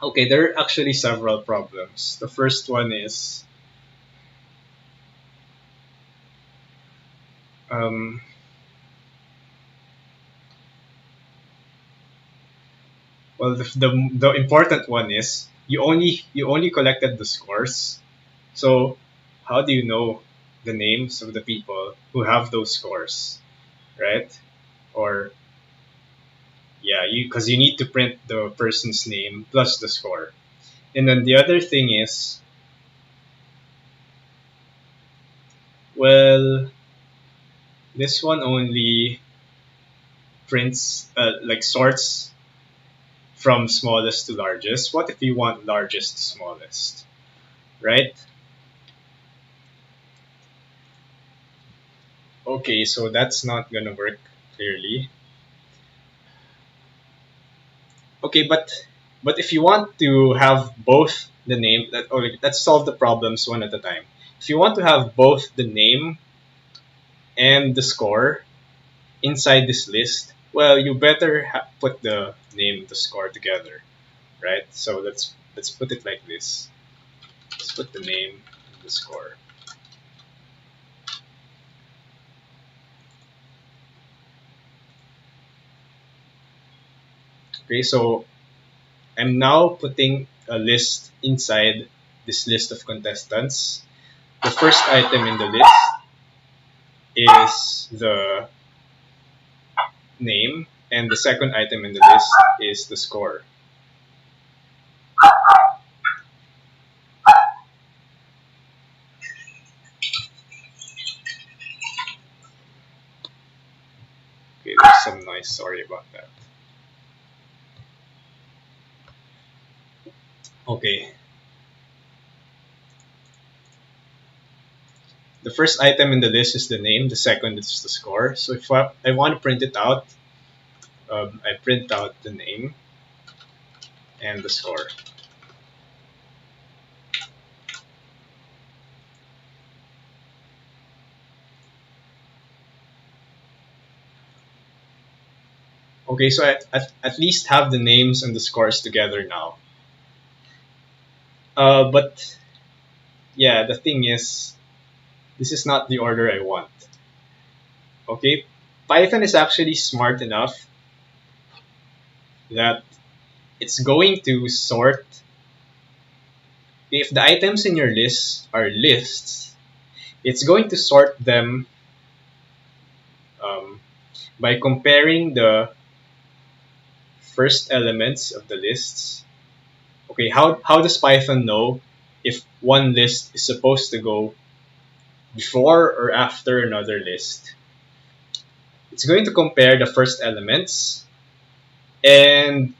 Okay, there are actually several problems. The first one is um, well, the important one is you only collected the scores. So how do you know the names of the people who have those scores, right? Or yeah, you because you need to print the person's name plus the score. And then the other thing is, well, this one only prints like sorts from smallest to largest. What if you want largest to smallest, right? Okay, so that's not gonna work clearly. Okay, but if you want to have both the name, let's solve the problems one at a time. If you want to have both the name and the score inside this list, well, you better put the name and the score together, right? So let's put it like this. Let's put the name and the score. Okay, so I'm now putting a list inside this list of contestants. The first item in the list is the name, and the second item in the list is the score. Okay, there's some noise. Sorry about that. Okay. The first item in the list is the name. The second is the score. So if I want to print it out, I print out the name and the score. Okay, so I at least have the names and the scores together now. But yeah, the thing is, this is not the order I want. Okay, Python is actually smart enough that it's going to sort. If the items in your list are lists, it's going to sort them um, by comparing the first elements of the lists. Okay, how does Python know if one list is supposed to go before or after another list? It's going to compare the first elements, and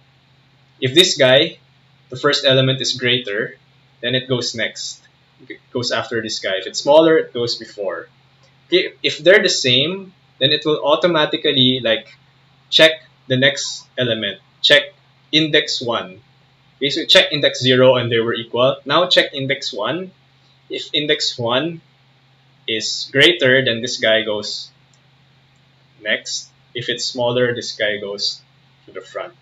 if this guy, the first element is greater, then it goes next. It goes after this guy. If it's smaller, it goes before. Okay, if they're the same, then it will automatically like check the next element. Check index 1. Okay, so check index 0 and they were equal. Now check index 1. If index 1 is greater, then this guy goes next. If it's smaller, this guy goes to the front.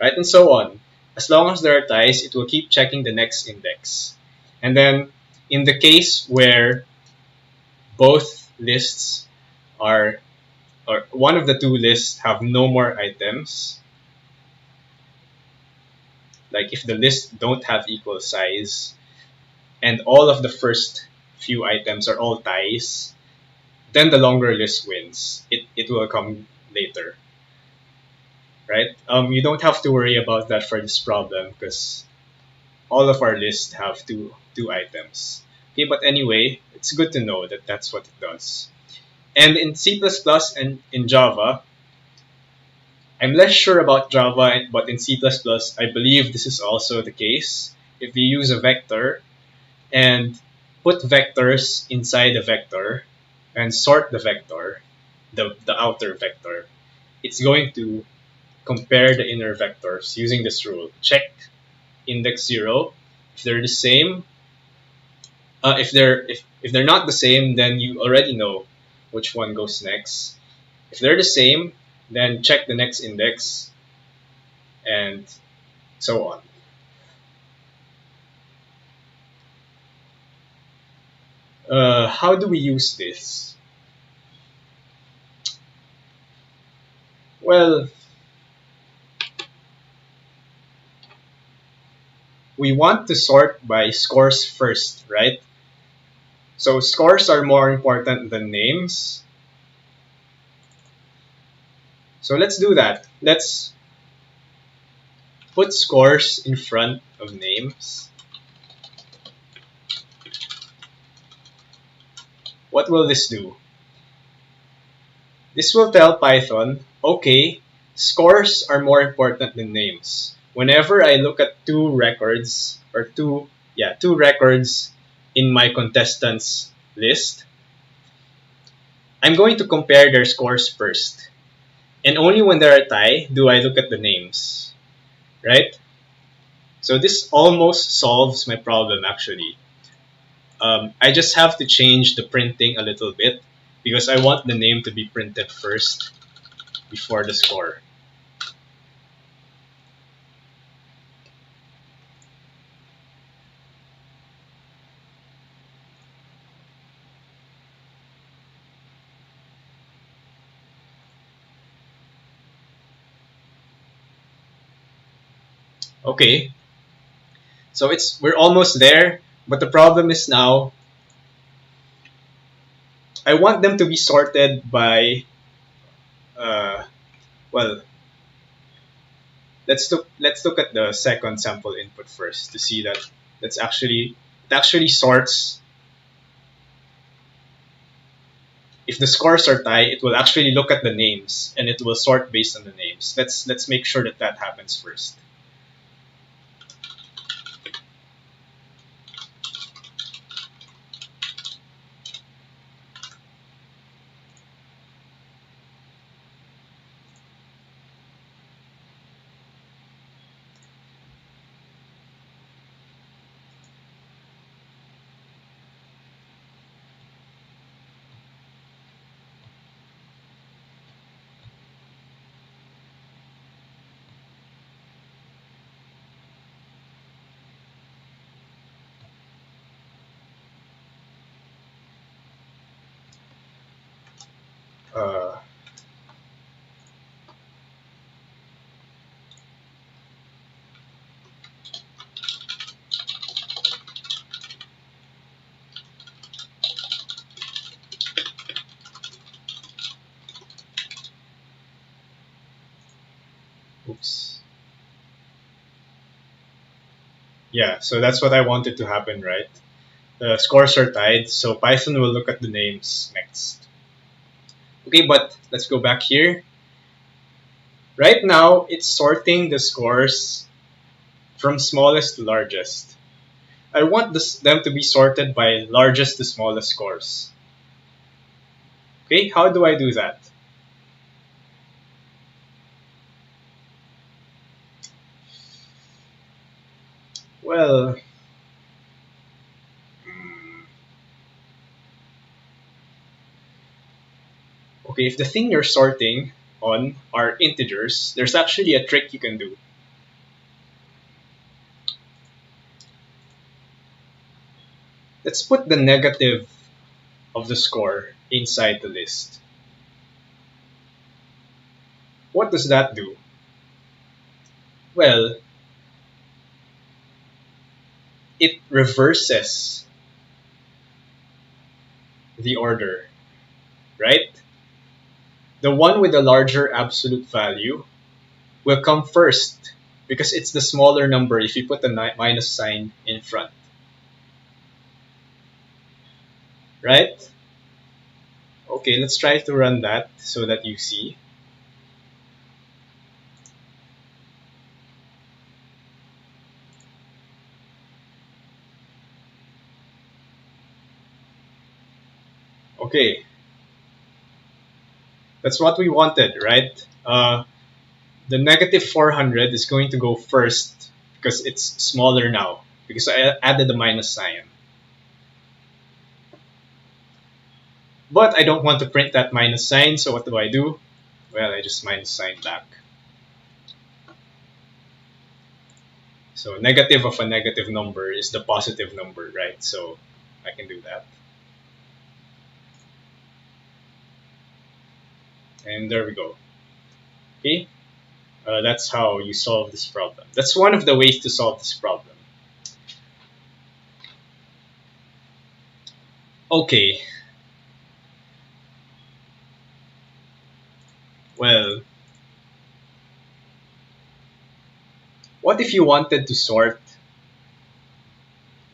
Right? And so on. As long as there are ties, it will keep checking the next index. And then in the case where both lists are, or one of the two lists have no more items, like if the lists don't have equal size and all of the first few items are all ties, then the longer list wins. It will come later, right? You don't have to worry about that for this problem because all of our lists have two items. Okay, but anyway, it's good to know that that's what it does. And in C++ and in Java, I'm less sure about Java, but in C++, I believe this is also the case. If you use a vector and put vectors inside a vector and sort the vector, the outer vector, it's going to compare the inner vectors using this rule. Check index 0. If they're the same, if they're not the same, then you already know which one goes next. If they're the same, then check the next index, and so on. How do we use this? Well, we want to sort by scores first, right? So scores are more important than names. So let's do that. Let's put scores in front of names. What will this do? This will tell Python, okay, scores are more important than names. whenever I look at two records in my contestants list, I'm going to compare their scores first. And only when they're a tie do I look at the names, right? So this almost solves my problem actually. I just have to change the printing a little bit because I want the name to be printed first before the score. Okay, so we're almost there, but the problem is now I want them to be sorted by uh, well, let's look at the second sample input first to see that it actually sorts. If the scores are tied, it will actually look at the names and it will sort based on the names. Let's make sure that that happens first. Uh, oops. Yeah, so that's what I wanted to happen, right? The scores are tied, so Python will look at the names next. Okay, but let's go back here. Right now, it's sorting the scores from smallest to largest. I want them to be sorted by largest to smallest scores. Okay, how do I do that? Well, okay, if the thing you're sorting on are integers, there's actually a trick you can do. Let's put the negative of the score inside the list. What does that do? Well, it reverses the order, right? The one with the larger absolute value will come first because it's the smaller number if you put the minus sign in front, right? Okay, let's try to run that so that you see. Okay, that's what we wanted, right? The negative 400 is going to go first because it's smaller now because I added the minus sign. But I don't want to print that minus sign, so what do? Well, I just minus sign back. So negative of a negative number is the positive number, right? So I can do that. And there we go. Okay, that's how you solve this problem. That's one of the ways to solve this problem. Okay. Well, what if you wanted to sort,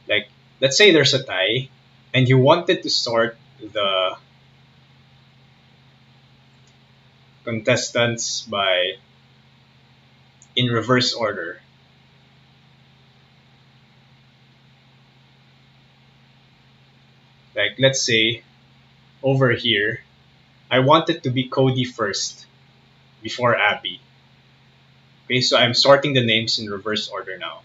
like, let's say there's a tie, and you wanted to sort the contestants by in reverse order. Like let's say over here, I want it to be Cody first before Abby. Okay, so I'm sorting the names in reverse order now.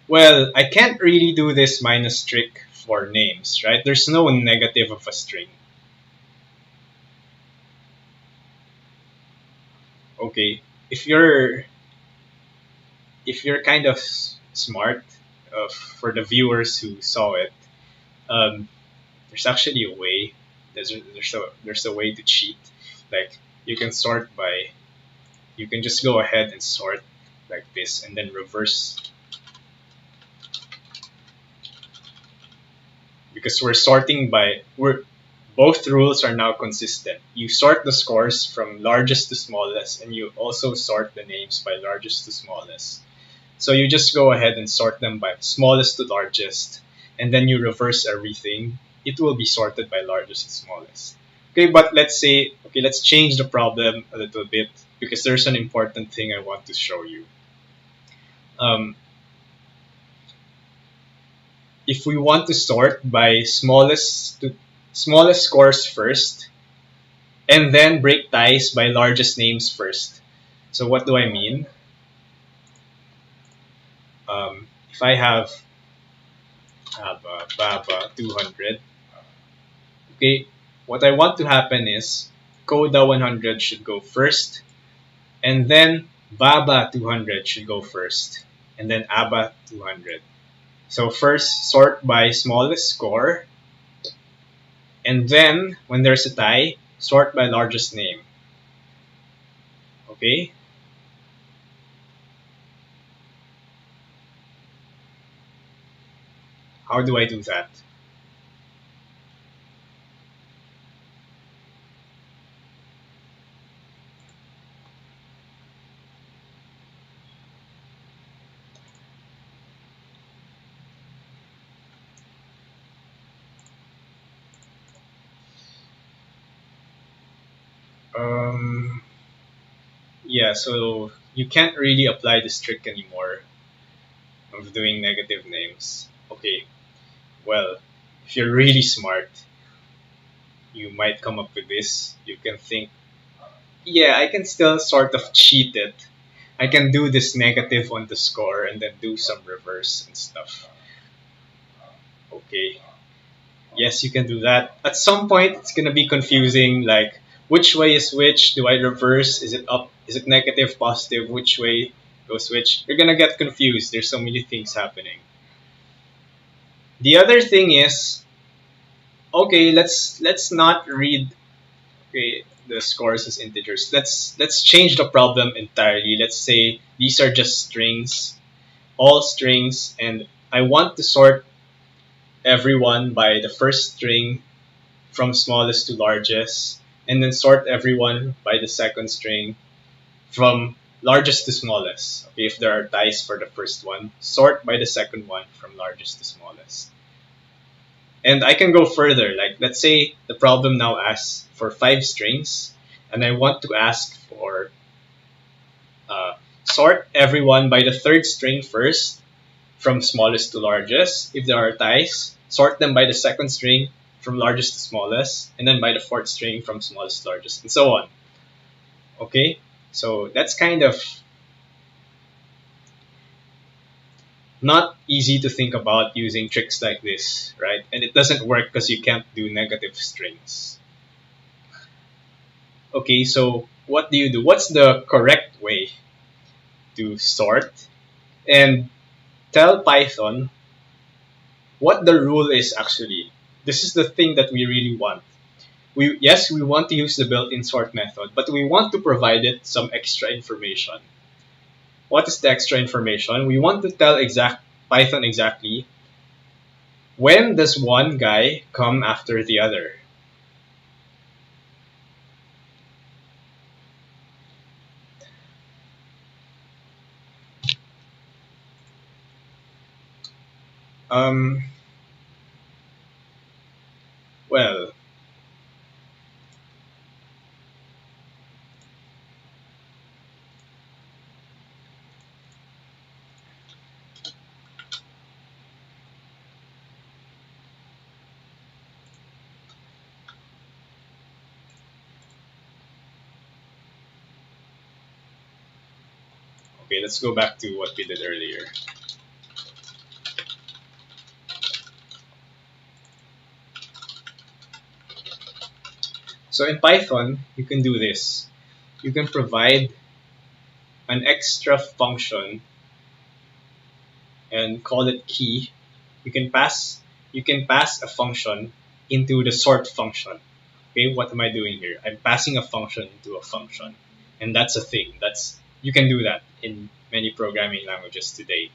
Well, I can't really do this minus trick for names, right? There's no negative of a string. Okay, if you're kind of smart, for the viewers who saw it, um, there's actually a way. There's a way to cheat. Like you can sort by you can just go ahead and sort like this and then reverse, because we're both rules are now consistent. You sort the scores from largest to smallest, and you also sort the names by largest to smallest. So you just go ahead and sort them by smallest to largest, and then you reverse everything. It will be sorted by largest to smallest. Okay, but let's change the problem a little bit, because there's an important thing I want to show you. Um, if we want to sort by smallest scores first, and then break ties by largest names first. So what do I mean? If I have Baba 200, okay, what I want to happen is Coda 100 should go first, and then Baba 200 should go first, and then Abba 200. So first sort by smallest score, and then when there's a tie, sort by largest name. Okay? How do I do that? Um, yeah, so you can't really apply this trick anymore of doing negative names. Okay, well, if you're really smart, you might come up with this. You can think, yeah, I can still sort of cheat it. I can do this negative on the score and then do some reverse and stuff. Okay, yes, you can do that. At some point, it's gonna be confusing. Like, which way is which? Do I reverse? Is it up? Is it negative, positive? Which way goes which? You're gonna get confused. There's so many things happening. The other thing is, okay, let's not read, okay, the scores as integers. Let's change the problem entirely. Let's say these are just strings, all strings, and I want to sort everyone by the first string from smallest to largest, and then sort everyone by the second string from largest to smallest. Okay, if there are ties for the first one, sort by the second one from largest to smallest. And I can go further. Like, let's say the problem now asks for 5 strings, and I want to ask for sort everyone by the third string first from smallest to largest. If there are ties, sort them by the second string from largest to smallest, and then by the fourth string from smallest to largest, and so on. Okay? So that's kind of not easy to think about using tricks like this, right? And it doesn't work because you can't do negative strings. Okay, so what do you do? What's the correct way to sort? And tell Python what the rule is actually. This is the thing that we really want. We want to use the built-in sort method, but we want to provide it some extra information. What is the extra information? We want to tell Python exactly when does one guy come after the other. Um, well, Okay, let's go back to what we did earlier. So in Python, you can do this. You can provide an extra function and call it key. You can pass a function into the sort function. Okay, what am I doing here? I'm passing a function into a function. And that's a thing. That's you can do that in many programming languages today.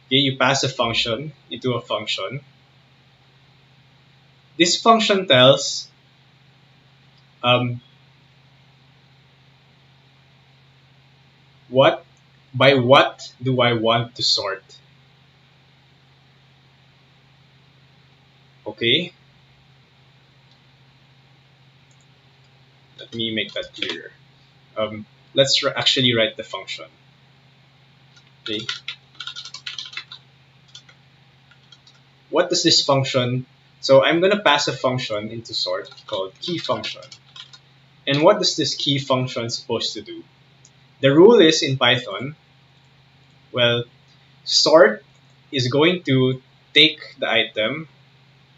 Okay, you pass a function into a function. This function tells um, what what do I want to sort. Okay, let me make that clearer. Let's actually write the function. Okay, what does this function? So I'm gonna pass a function into sort called key function. And what does this key function supposed to do? The rule is in Python, well, sort is going to take the item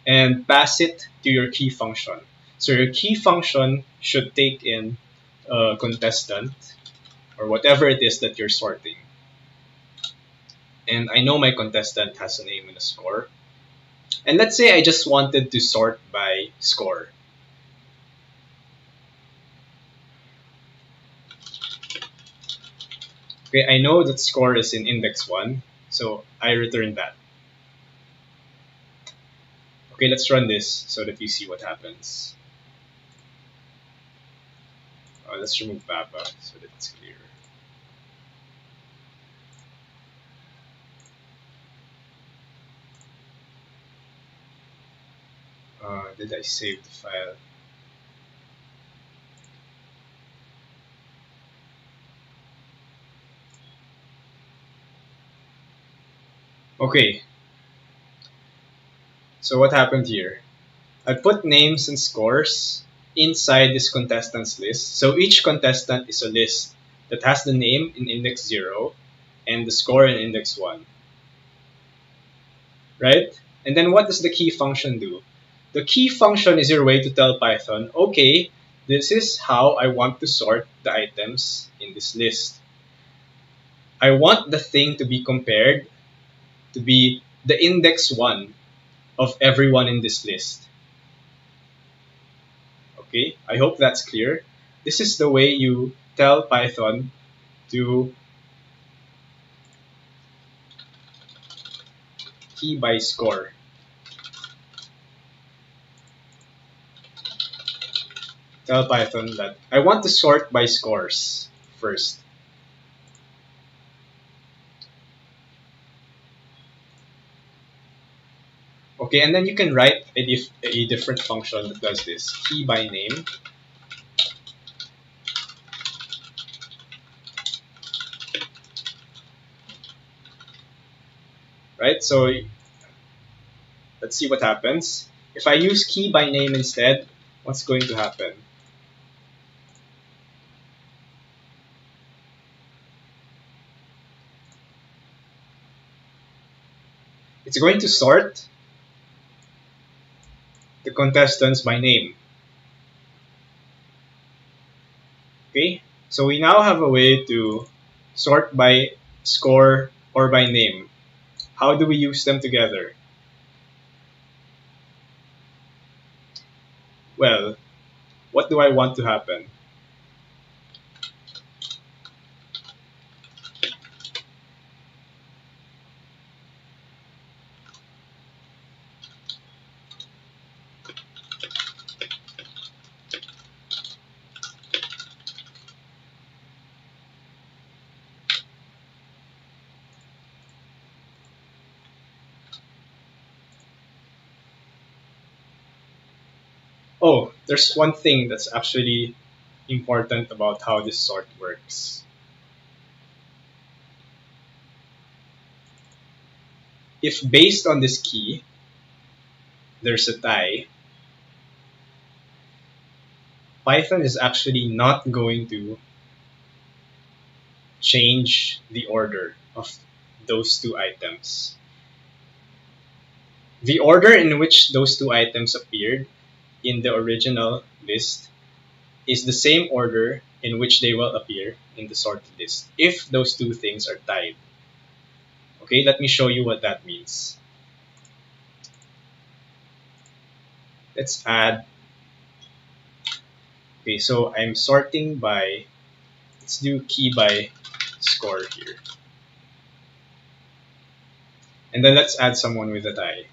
and pass it to your key function. So your key function should take in a contestant or whatever it is that you're sorting. And I know my contestant has a name and a score. And let's say I just wanted to sort by score. Okay, I know that score is in index 1, so I return that. Okay, let's run this so that you see what happens. Let's remove Baba so that it's clear. Did I save the file? Okay, so what happened here? I put names and scores inside this contestants list. So each contestant is a list that has the name in index 0 and the score in index 1. Right? And then what does the key function do? The key function is your way to tell Python, okay, this is how I want to sort the items in this list. I want the thing to be compared to be the index 1 of everyone in this list. Okay, I hope that's clear. This is the way you tell Python to key by score. Tell Python that I want to sort by scores first. Okay, and then you can write a different function that does this. Key by name. Right, so let's see what happens. If I use key by name instead, what's going to happen? It's going to sort the contestants by name. Okay, so we now have a way to sort by score or by name. How do we use them together? Well, what do I want to happen? Oh, there's one thing that's actually important about how this sort works. If based on this key, there's a tie, Python is actually not going to change the order of those two items. The order in which those two items appeared in the original list is the same order in which they will appear in the sorted list if those two things are tied. Okay, let me show you what that means. Let's add. Okay, so I'm sorting by, let's do key by score here. And then let's add someone with a tie.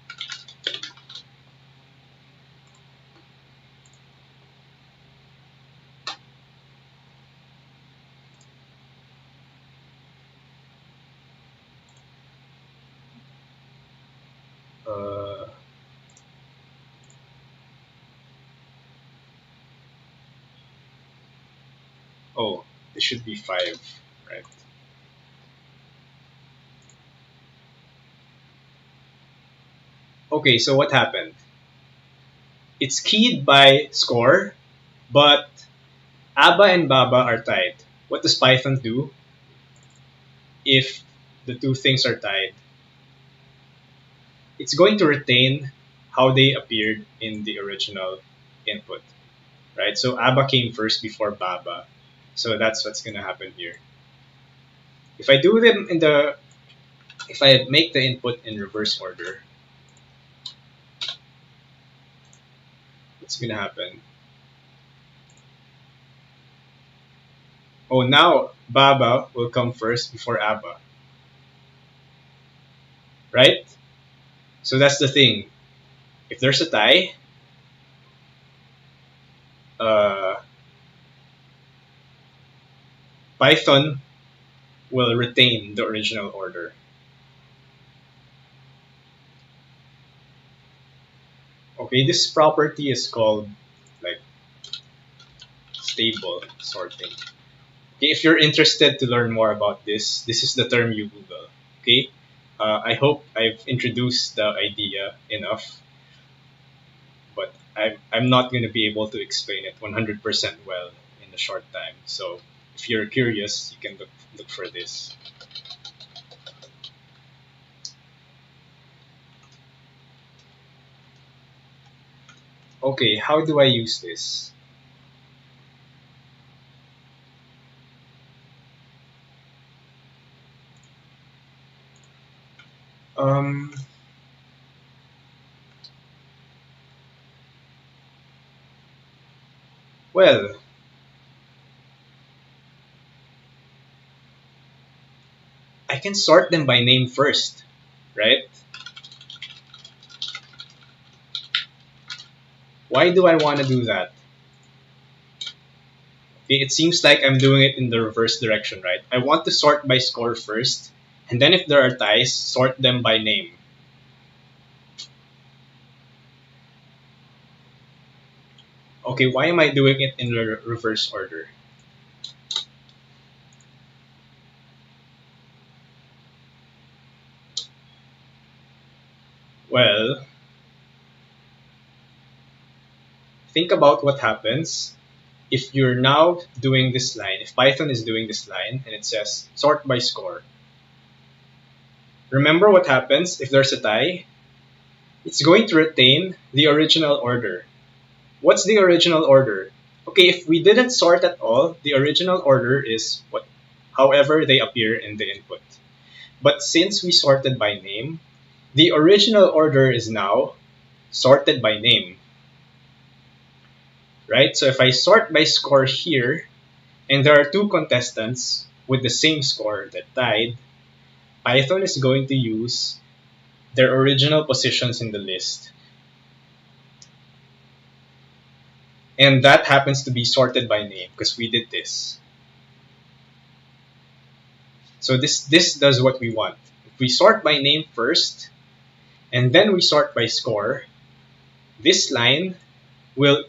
Uh, oh, it should be 5, right? Okay, so what happened? It's keyed by score, but ABA and BABA are tied. What does Python do if the two things are tied? It's going to retain how they appeared in the original input, right? So ABA came first before BABA. So that's what's going to happen here. If I do them in the, if I make the input in reverse order, what's going to happen? Oh, now BABA will come first before ABA, right? So that's the thing. If there's a tie, uh, Python will retain the original order. Okay, this property is called like stable sorting. Okay, if you're interested to learn more about this is the term you Google. Okay, I hope I've introduced the idea enough, but I'm not going to be able to explain it 100% well in a short time. So if you're curious, you can look for this. Okay, how do I use this? Um, well, I can sort them by name first, right? Why do I want to do that? Okay, it seems like I'm doing it in the reverse direction, right? I want to sort by score first, and then if there are ties, sort them by name. Okay, why am I doing it in the reverse order? Well, think about what happens if you're now doing this line. If Python is doing this line and it says sort by score, remember what happens if there's a tie? It's going to retain the original order. What's the original order? Okay, if we didn't sort at all, the original order is what, however they appear in the input. But since we sorted by name, the original order is now sorted by name, right? So if I sort by score here, and there are two contestants with the same score that tied, Python is going to use their original positions in the list. And that happens to be sorted by name because we did this. So this does what we want. If we sort by name first, and then we sort by score, this line will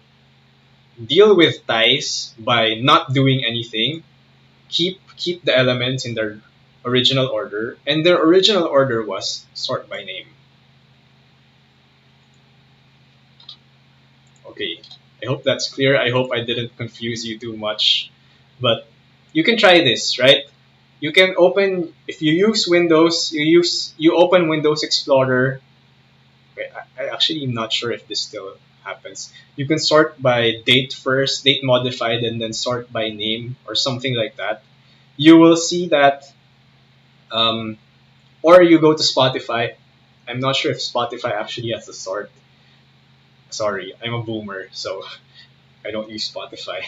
deal with ties by not doing anything, keep the elements in their original order, and their original order was sort by name. Okay, I hope that's clear. I hope I didn't confuse you too much, but you can try this, right? You can open, if you use Windows, you open Windows Explorer. Wait, I actually am not sure if this still happens. You can sort by date first, date modified, and then sort by name or something like that. You will see that, um, or you go to Spotify. I'm not sure if Spotify actually has a sort. Sorry, I'm a boomer, so I don't use Spotify.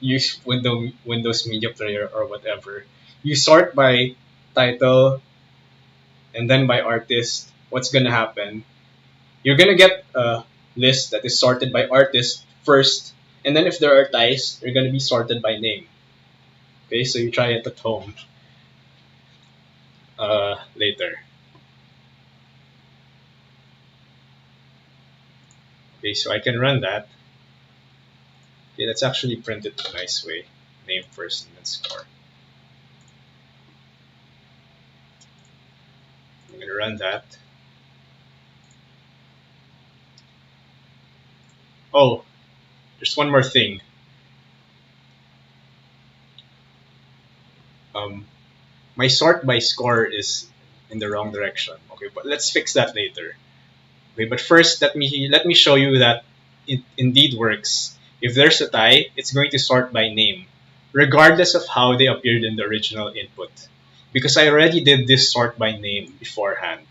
Use Windows Media Player or whatever. You sort by title and then by artist. What's gonna happen? You're gonna get a list that is sorted by artist first, and then if there are ties, they're gonna be sorted by name. Okay, so you try it at home later. Okay, so I can run that. Okay, that's actually printed a nice way. Name first and then score. I'm gonna run that. Oh, there's one more thing. Um, my sort by score is in the wrong direction. Okay, but let's fix that later. Okay, but first let me show you that it indeed works. If there's a tie, it's going to sort by name, regardless of how they appeared in the original input. Because I already did this sort by name beforehand.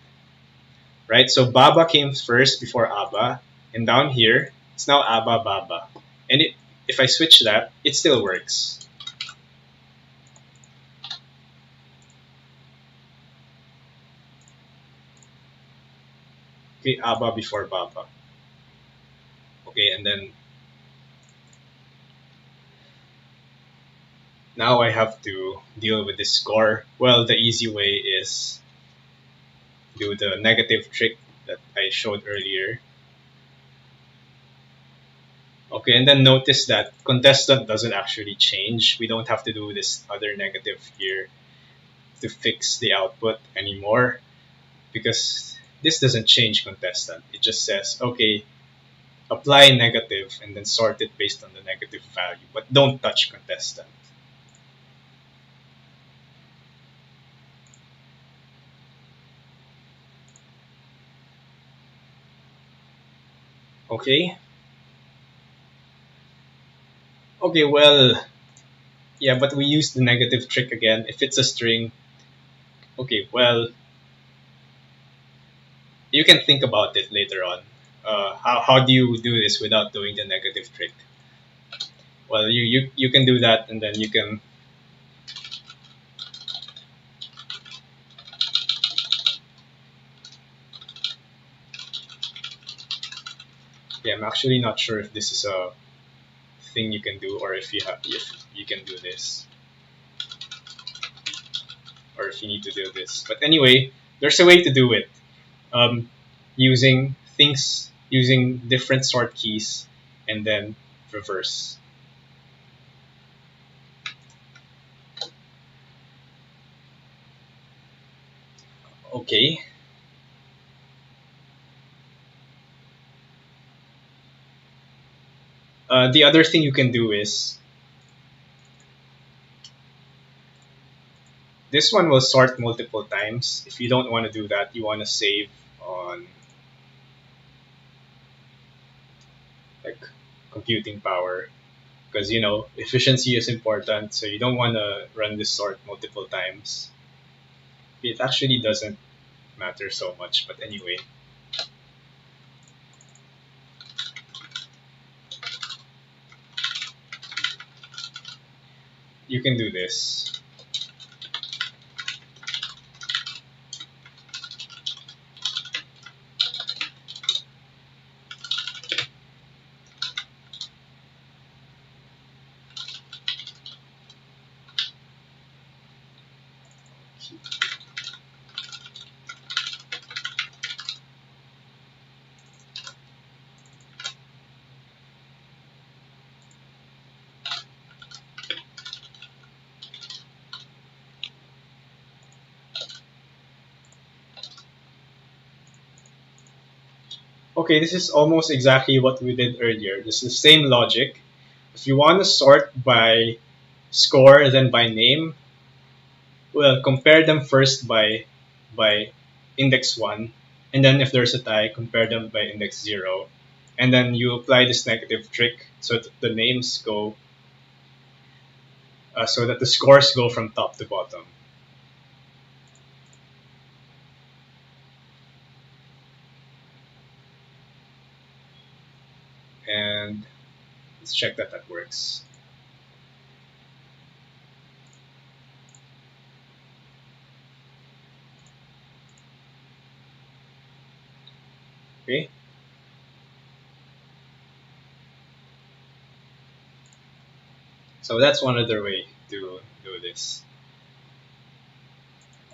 Right? So Baba came first before Abba, and down here, it's now Abba Baba. And if I switch that, it still works. Okay, Abba before Baba. Okay, and then now I have to deal with this score. Well, the easy way is do the negative trick that I showed earlier. Okay, and then notice that contestant doesn't actually change. We don't have to do this other negative here to fix the output anymore because this doesn't change contestant. It just says, okay, apply negative and then sort it based on the negative value, but don't touch contestant. Okay. Okay, well, yeah, but we use the negative trick again. If it's a string, okay, well, you can think about it later on. How do you do this without doing the negative trick? Well, you can do that, and then you can. Yeah, I'm actually not sure if this is a thing you can do, or if you can do this, or if you need to do this. But anyway, there's a way to do it um, using different sort keys, and then reverse. Okay. The other thing you can do is this one will sort multiple times. If you don't want to do that, you want to save on like computing power because efficiency is important. So you don't want to run this sort multiple times. It actually doesn't matter so much, but anyway. You can do this. Okay, this is almost exactly what we did earlier. This is the same logic. If you want to sort by score and then by name, Well, compare them first by index 1, and then if there's a tie, compare them by index 0. And then you apply this negative trick so that the names go, so that the scores go from top to bottom. And let's check that that works. Okay. So that's one other way to do this.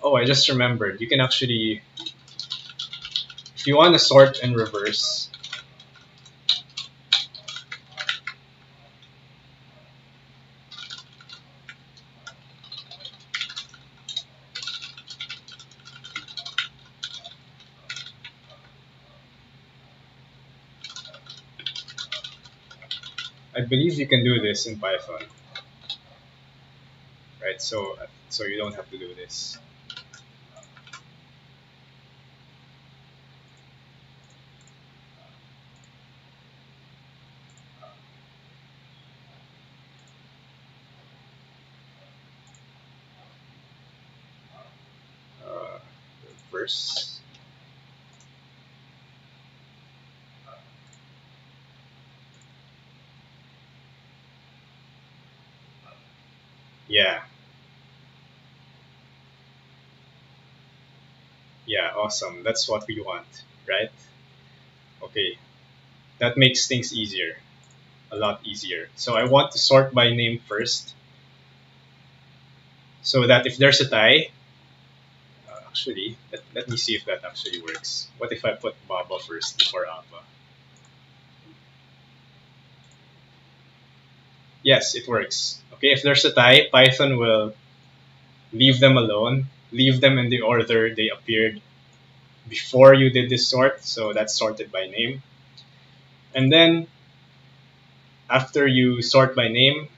Oh, I just remembered. You can actually, if you want to sort in reverse, I believe you can do this in Python, right? So you don't have to do this. Uh, Reverse. Yeah, yeah, awesome. That's what we want, right? Okay, that makes things easier, a lot easier. So I want to sort by name first, so that if there's a tie, actually, let me see if that actually works. What if I put Baba first before Abba? Yes, it works. Okay, if there's a tie, Python will leave them alone, leave them in the order they appeared before you did this sort. So that's sorted by name. And then after you sort by name,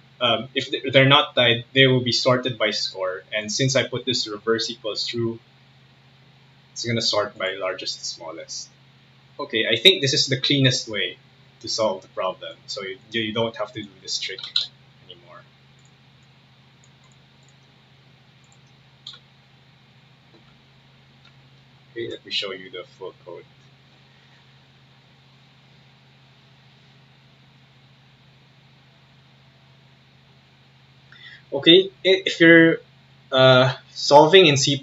if they're not tied, they will be sorted by score. And since I put this reverse equals true, it's going to sort by largest to smallest. Okay, I think this is the cleanest way to solve the problem. So you don't have to do this trick anymore. Okay, let me show you the full code. Okay, if you're solving in C++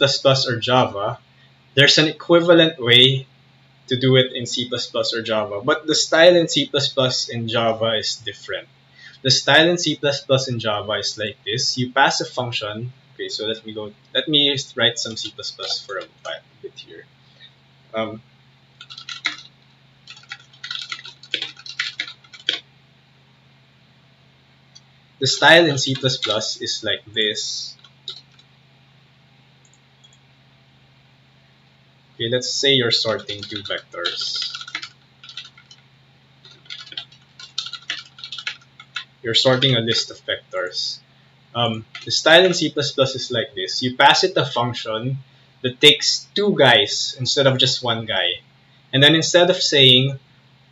or Java, there's an equivalent way to do it in C++ or Java, but the style in C++ and Java is different. The style in C++ and Java is like this. You pass a function. Okay, so let me write some C++ for a bit here. Um, the style in C++ is like this. Okay, let's say you're sorting two vectors. You're sorting a list of vectors. The style in C++ is like this. You pass it a function that takes two guys instead of just one guy. And then instead of saying,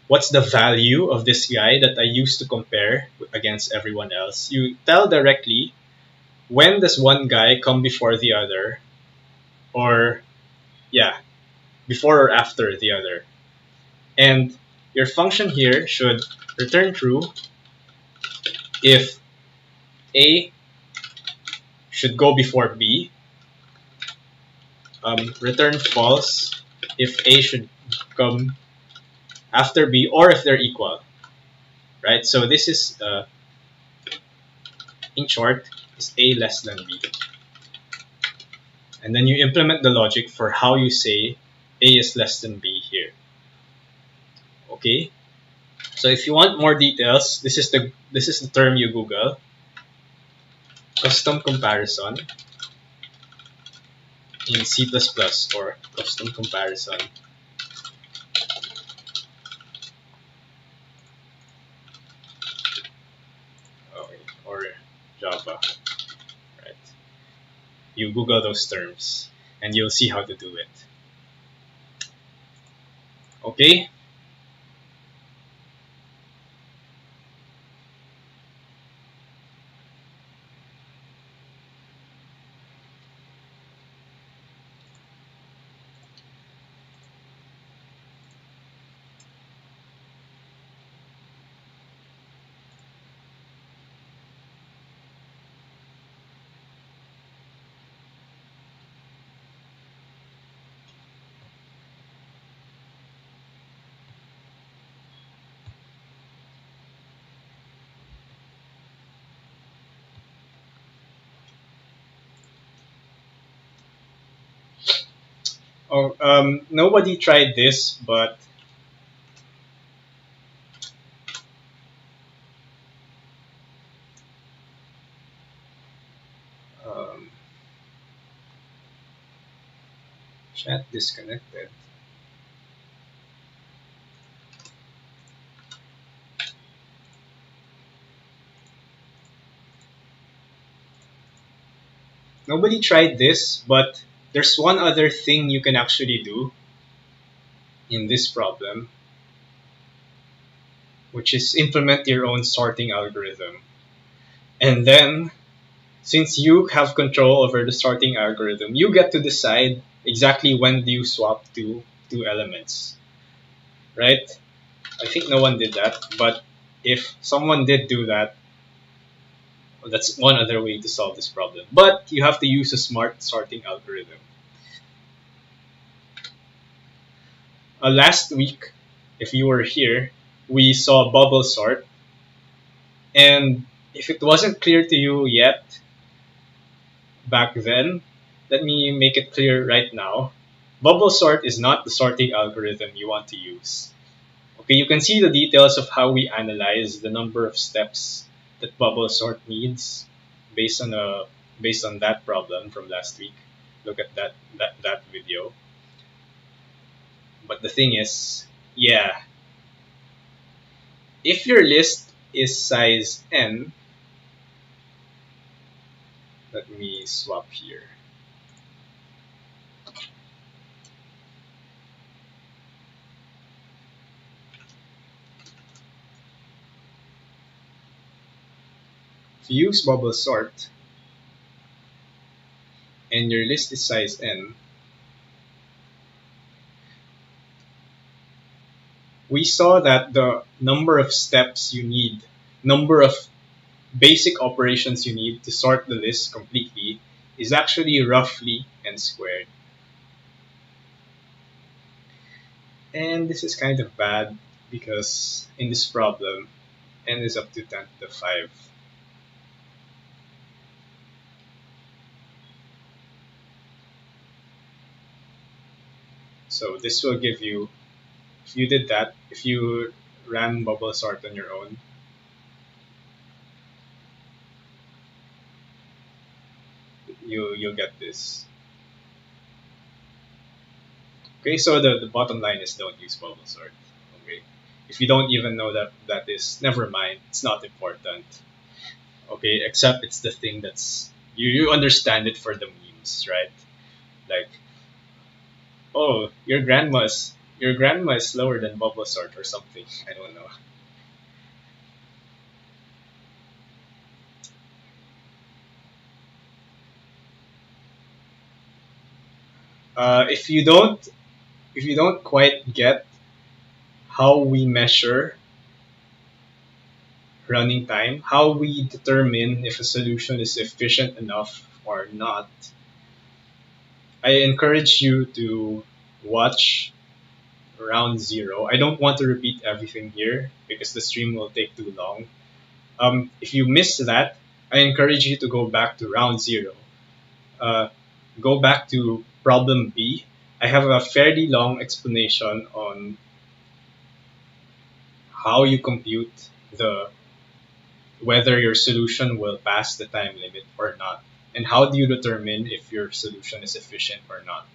what's the value of this guy that I used to compare against everyone else, you tell directly, when does one guy come before the other? Or, yeah, before or after the other. And your function here should return true if A should go before B, return false if A should come after B, or if they're equal, right? So this is, in short, is A less than B. And then you implement the logic for how you say A is less than B here. Okay? So if you want more details, this is the term you Google. Custom comparison in C++ or custom comparison. Okay, or Java, right? You Google those terms and you'll see how to do it. Okay? Oh, nobody tried this, but um, chat disconnected. Nobody tried this, but there's one other thing you can actually do in this problem, which is implement your own sorting algorithm. And then, since you have control over the sorting algorithm, you get to decide exactly when do you swap two elements, right? I think no one did that, but if someone did do that, well, that's one other way to solve this problem. But you have to use a smart sorting algorithm. Last week, if you were here, we saw bubble sort, and if it wasn't clear to you yet back then, let me make it clear right now. Bubble sort is not the sorting algorithm you want to use. Okay, you can see the details of how we analyze the number of steps that bubble sort needs based on a based on that problem from last week. Look at that video. But the thing is, yeah, if your list is size n, let me swap here. If you use bubble sort and your list is size n, we saw that the number of steps you need, number of basic operations you need to sort the list completely is actually roughly n squared. And this is kind of bad because in this problem, n is up to 10 to the 5. So this will give you, if you did that, if you ran bubble sort on your own, you'll get this. Okay, so the bottom line is don't use bubble sort. Okay. If you don't even know that that is, never mind. It's not important. Okay, except it's the thing that's you understand it for the memes, right? Like, oh, your grandma is slower than bubble sort or something. I don't know. If you don't quite get how we measure running time, how we determine if a solution is efficient enough or not, I encourage you to watch round zero. I don't want to repeat everything here because the stream will take too long. If you missed that, I encourage you to go back to round zero. Uh, go back to problem B. I have a fairly long explanation on how you compute the whether your solution will pass the time limit or not, and how do you determine if your solution is efficient or not.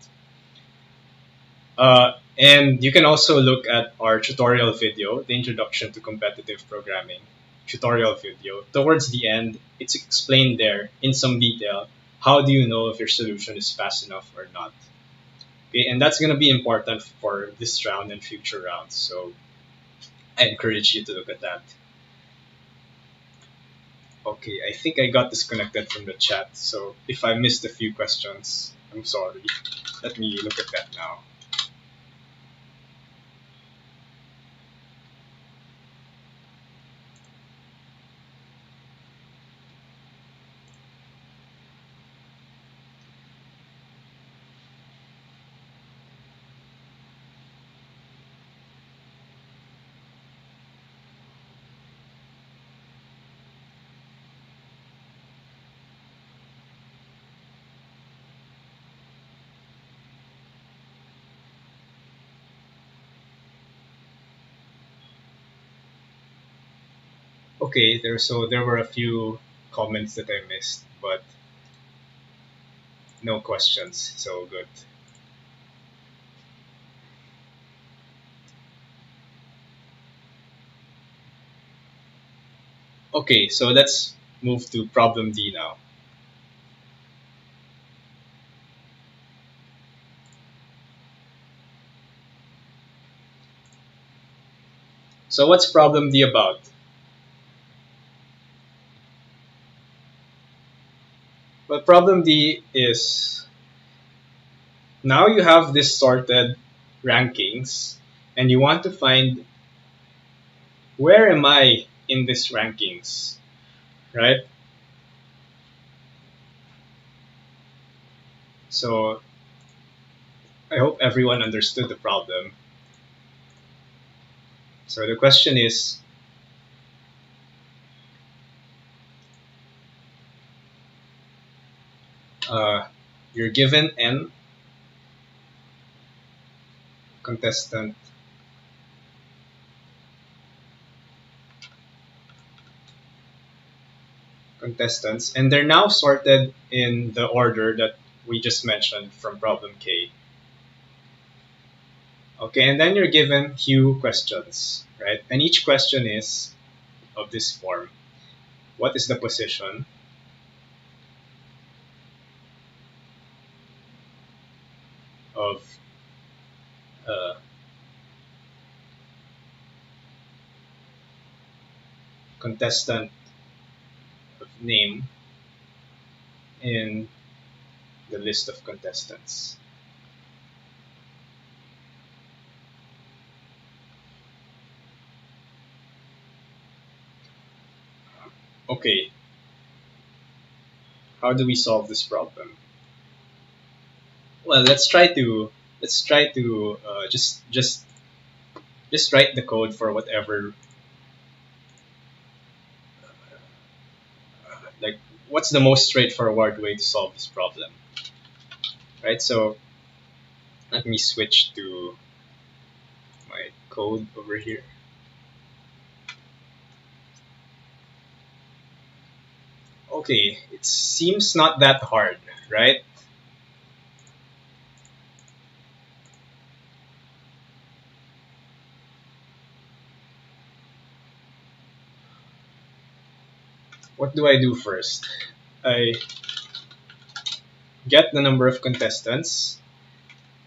And you can also look at our tutorial video, the Introduction to Competitive Programming tutorial video. Towards the end, it's explained there in some detail how do you know if your solution is fast enough or not? Okay, and that's going to be important for this round and future rounds. So I encourage you to look at that. Okay, I think I got disconnected from the chat. So if I missed a few questions, I'm sorry. Let me look at that now. Okay, there were a few comments that I missed, but no questions. So good. Okay, so let's move to problem D now. So what's problem D about? Well, problem D is now you have this sorted rankings and you want to find where am I in this rankings, right? So I hope everyone understood the problem. So the question is, uh, you're given n contestant contestants, and they're now sorted in the order that we just mentioned from problem K. Okay, and then you're given few questions, right? And each question is of this form. What is the position of uh, contestant of name in the list of contestants? Okay, how do we solve this problem? Well, let's try to just write the code for whatever, like, what's the most straightforward way to solve this problem, right? So let me switch to my code over here. Okay, it seems not that hard, right? What do I do first? I get the number of contestants,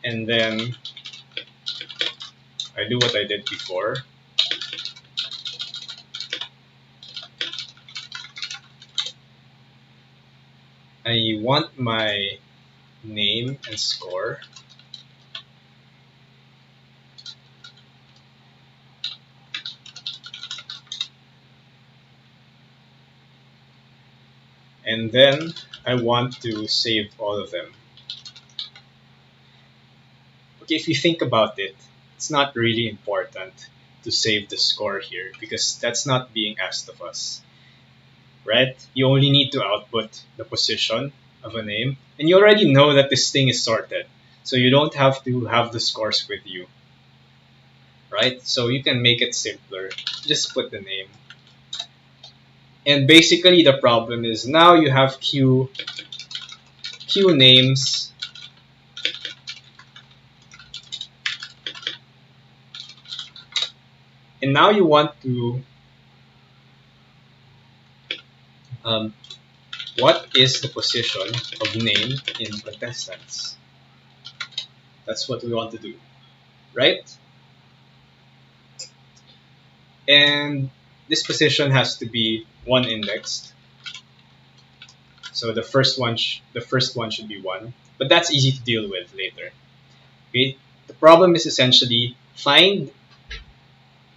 and then I do what I did before. I want my name and score. And then I want to save all of them. Okay, if you think about it, it's not really important to save the score here because that's not being asked of us, right? You only need to output the position of a name, and you already know that this thing is sorted, so you don't have to have the scores with you, right? So you can make it simpler. Just put the name. And basically the problem is now you have Q names and now you want to what is the position of name in contestants? That's what we want to do, right? And this position has to be one indexed. So the first one should be 1, but that's easy to deal with later. Okay? The problem is essentially find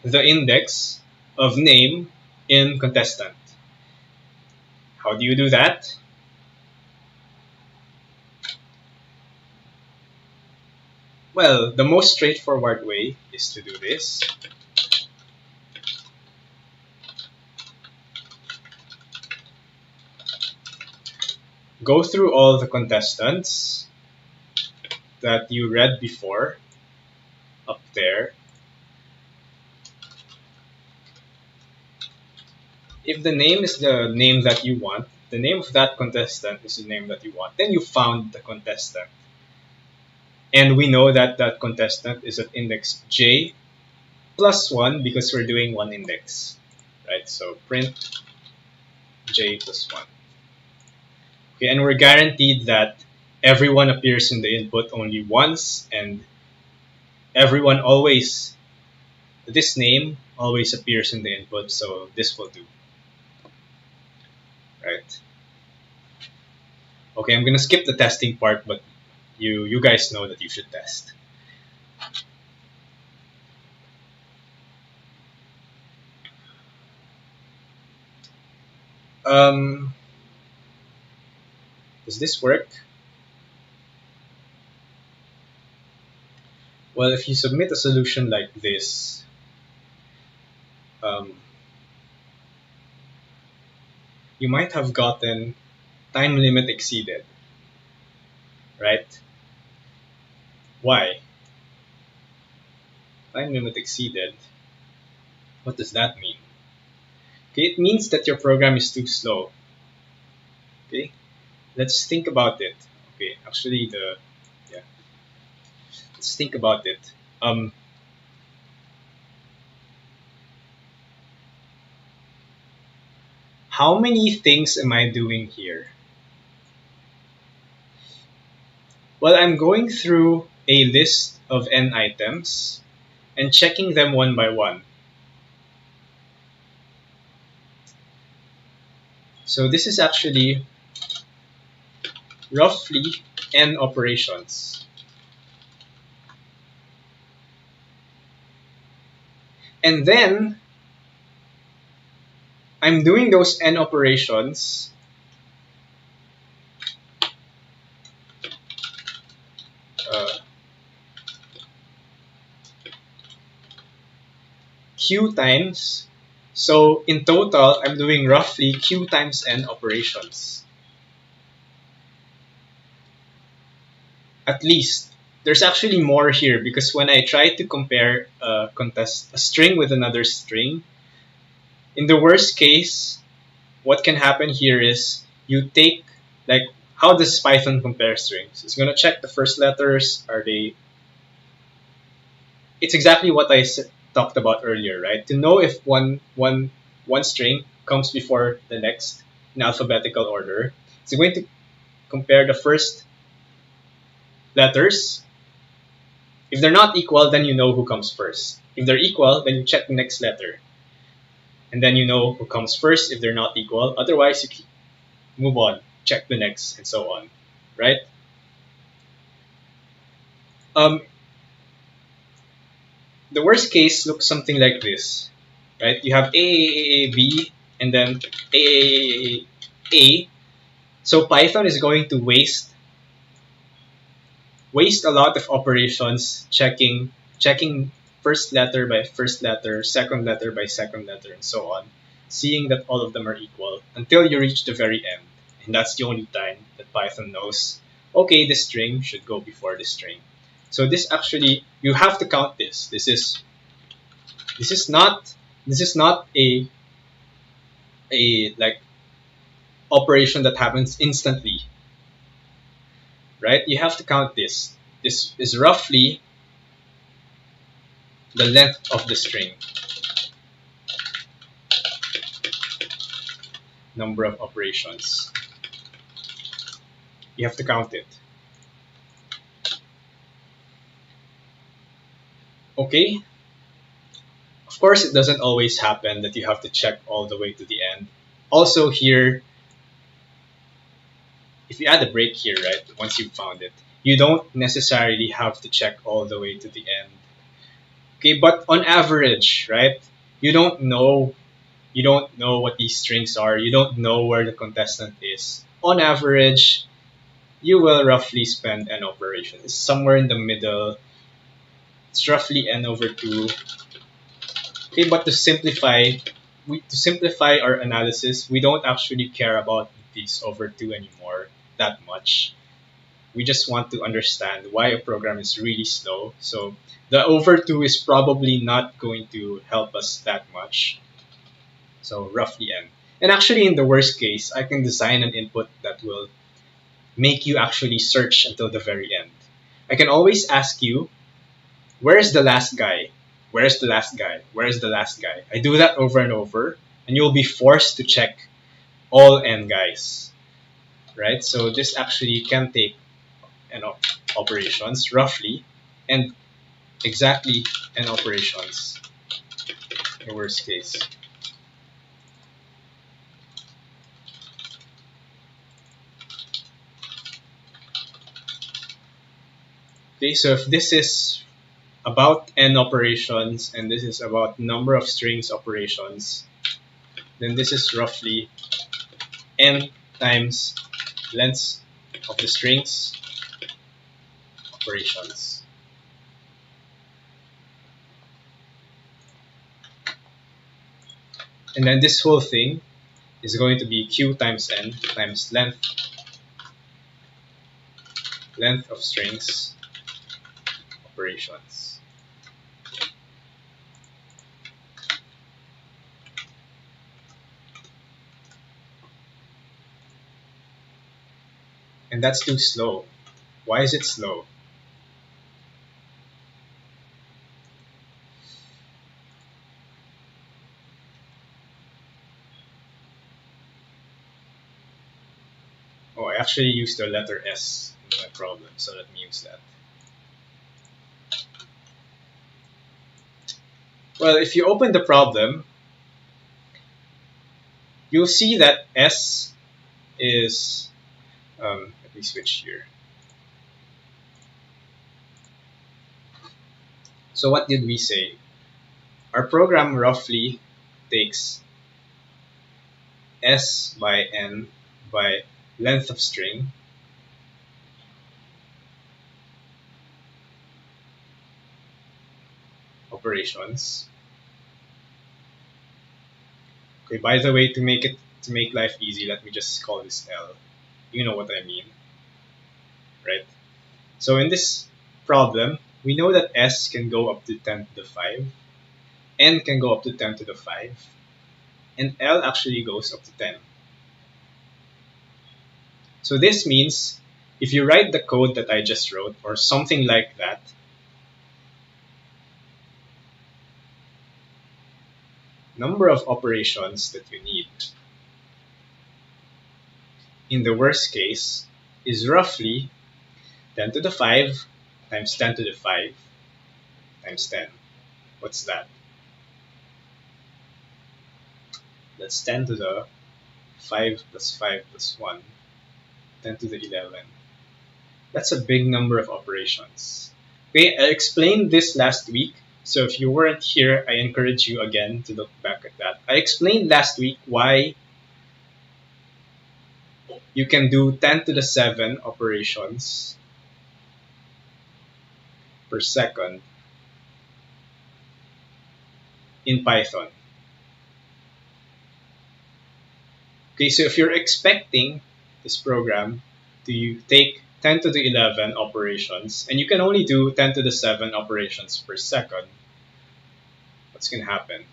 the index of name in contestant. How do you do that? Well, the most straightforward way is to do this. Go through all the contestants that you read before up there. If the name is the name that you want, the name of that contestant is the name that you want, then you found the contestant. And we know that that contestant is at index j plus 1 because we're doing one index, right? So print j plus 1. Okay, and we're guaranteed that everyone appears in the input only once, and everyone always, this name always appears in the input, so this will do, right? Okay, I'm gonna skip the testing part, but you guys know that you should test. Does this work? Well, if you submit a solution like this, you might have gotten time limit exceeded, right? Why? Time limit exceeded. What does that mean? Okay, it means that your program is too slow. Okay, let's think about it. Okay, actually, let's think about it. How many things am I doing here? Well, I'm going through a list of n items and checking them one by one. So this is actually roughly n operations. And then I'm doing those n operations q times. So in total, I'm doing roughly q times n operations. At least. There's actually more here because when I try to compare a string with another string, in the worst case, what can happen here is you take, like, how does Python compare strings? It's going to check the first letters. It's exactly what I talked about earlier, right? To know if one string comes before the next in alphabetical order, it's going to compare the first letters. If they're not equal, then you know who comes first. If they're equal, then you check the next letter. And then you know who comes first if they're not equal. Otherwise, you move on, check the next, and so on, right? The worst case looks something like this, right? You have B, and then A. So Python is going to waste a lot of operations checking first letter by first letter, second letter by second letter, and so on, seeing that all of them are equal until you reach the very end. And that's the only time that Python knows, okay, this string should go before this string. So this actually, you have to count this. This is not a like operation that happens instantly, right? You have to count this. This is roughly the length of the string. Number of operations. You have to count it. Okay, of course, it doesn't always happen that you have to check all the way to the end. Also, here, if you add a break here, right, once you've found it, you don't necessarily have to check all the way to the end. Okay, but on average, right, you don't know you don't know what these strings are. You don't know where the contestant is. On average, you will roughly spend an operation. It's somewhere in the middle. It's roughly n over 2. Okay, but to simplify our analysis, we don't actually care about these over 2 anymore that much. We just want to understand why a program is really slow. So the over 2 is probably not going to help us that much. So roughly n. And actually, in the worst case, I can design an input that will make you actually search until the very end. I can always ask you, where's the last guy? Where's the last guy? Where's the last guy? I do that over and over, and you'll be forced to check all n guys, right? So this actually can take operations roughly, and exactly n operations in the worst case. Okay, so if this is about n operations and this is about number of strings operations, then this is roughly n times length of the strings operations. And then this whole thing is going to be q times n times length of strings operations. And that's too slow. Why is it slow? Oh, I actually used the letter S in my problem, so let me use that. Well, if you open the problem, you'll see that S is, let me switch here. So what did we say? Our program roughly takes S by N by length of string operations. Okay, by the way, to make life easy, let me just call this L. You know what I mean, right? So in this problem, we know that S can go up to 10 to the 5, N can go up to 10 to the 5, and L actually goes up to 10. So this means if you write the code that I just wrote, or something like that, number of operations that you need in the worst case is roughly 10 to the 5 times 10 to the 5 times 10. What's that? That's 10 to the 5 plus 5 plus 1, 10 to the 11. That's a big number of operations. Okay, I explained this last week, so if you weren't here, I encourage you again to look back at that. I explained last week why you can do 10 to the 7 operations per second in Python. Okay, so if you're expecting this program to take 10 to the 11 operations, and you can only do 10 to the 7 operations per second, what's going to happen?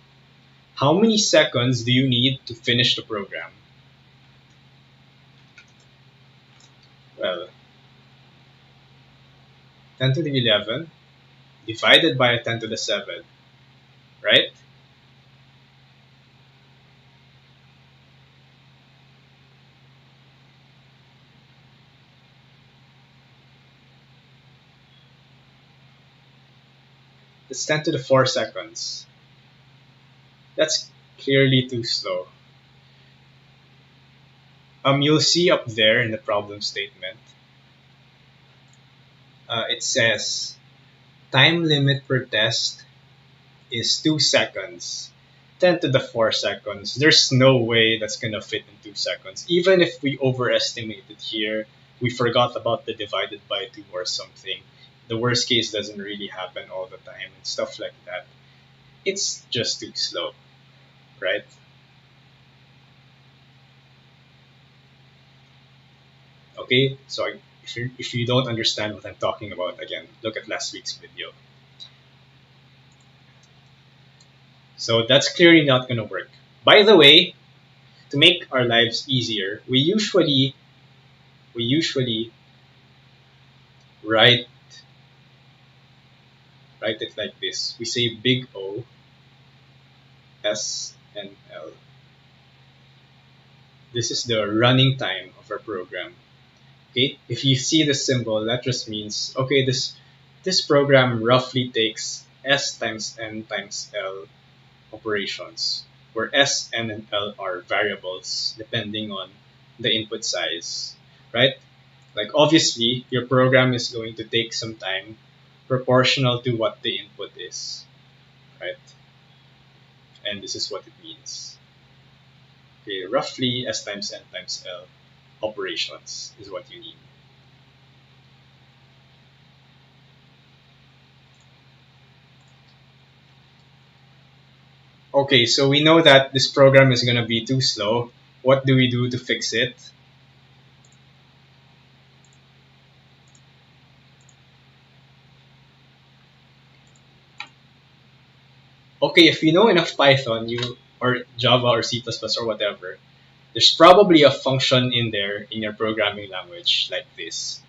How many seconds do you need to finish the program? Well, 10 to the 11 divided by 10 to the 7, right? That's 10 to the 4 seconds. That's clearly too slow. You'll see up there in the problem statement, it says time limit per test is 2 seconds. 10 to the 4 seconds. There's no way that's gonna fit in 2 seconds. Even if we overestimated here, we forgot about the divided by 2 or something. The worst case doesn't really happen all the time and stuff like that. It's just too slow, right? Okay, so if you don't understand what I'm talking about, again, look at last week's video. So that's clearly not going to work. By the way, to make our lives easier, we usually write it like this. We say big O, S, and L. This is the running time of our program. Okay, if you see the symbol, that just means okay, this program roughly takes S times N times L operations, where S, N, and L are variables depending on the input size, right? Like obviously, your program is going to take some time proportional to what the input is, right? And this is what it means. Okay, roughly S times N times L operations is what you need. Okay, so we know that this program is going to be too slow. What do we do to fix it? Okay, if you know enough Python, you or Java or C++ or whatever, there's probably a function in there in your programming language like this.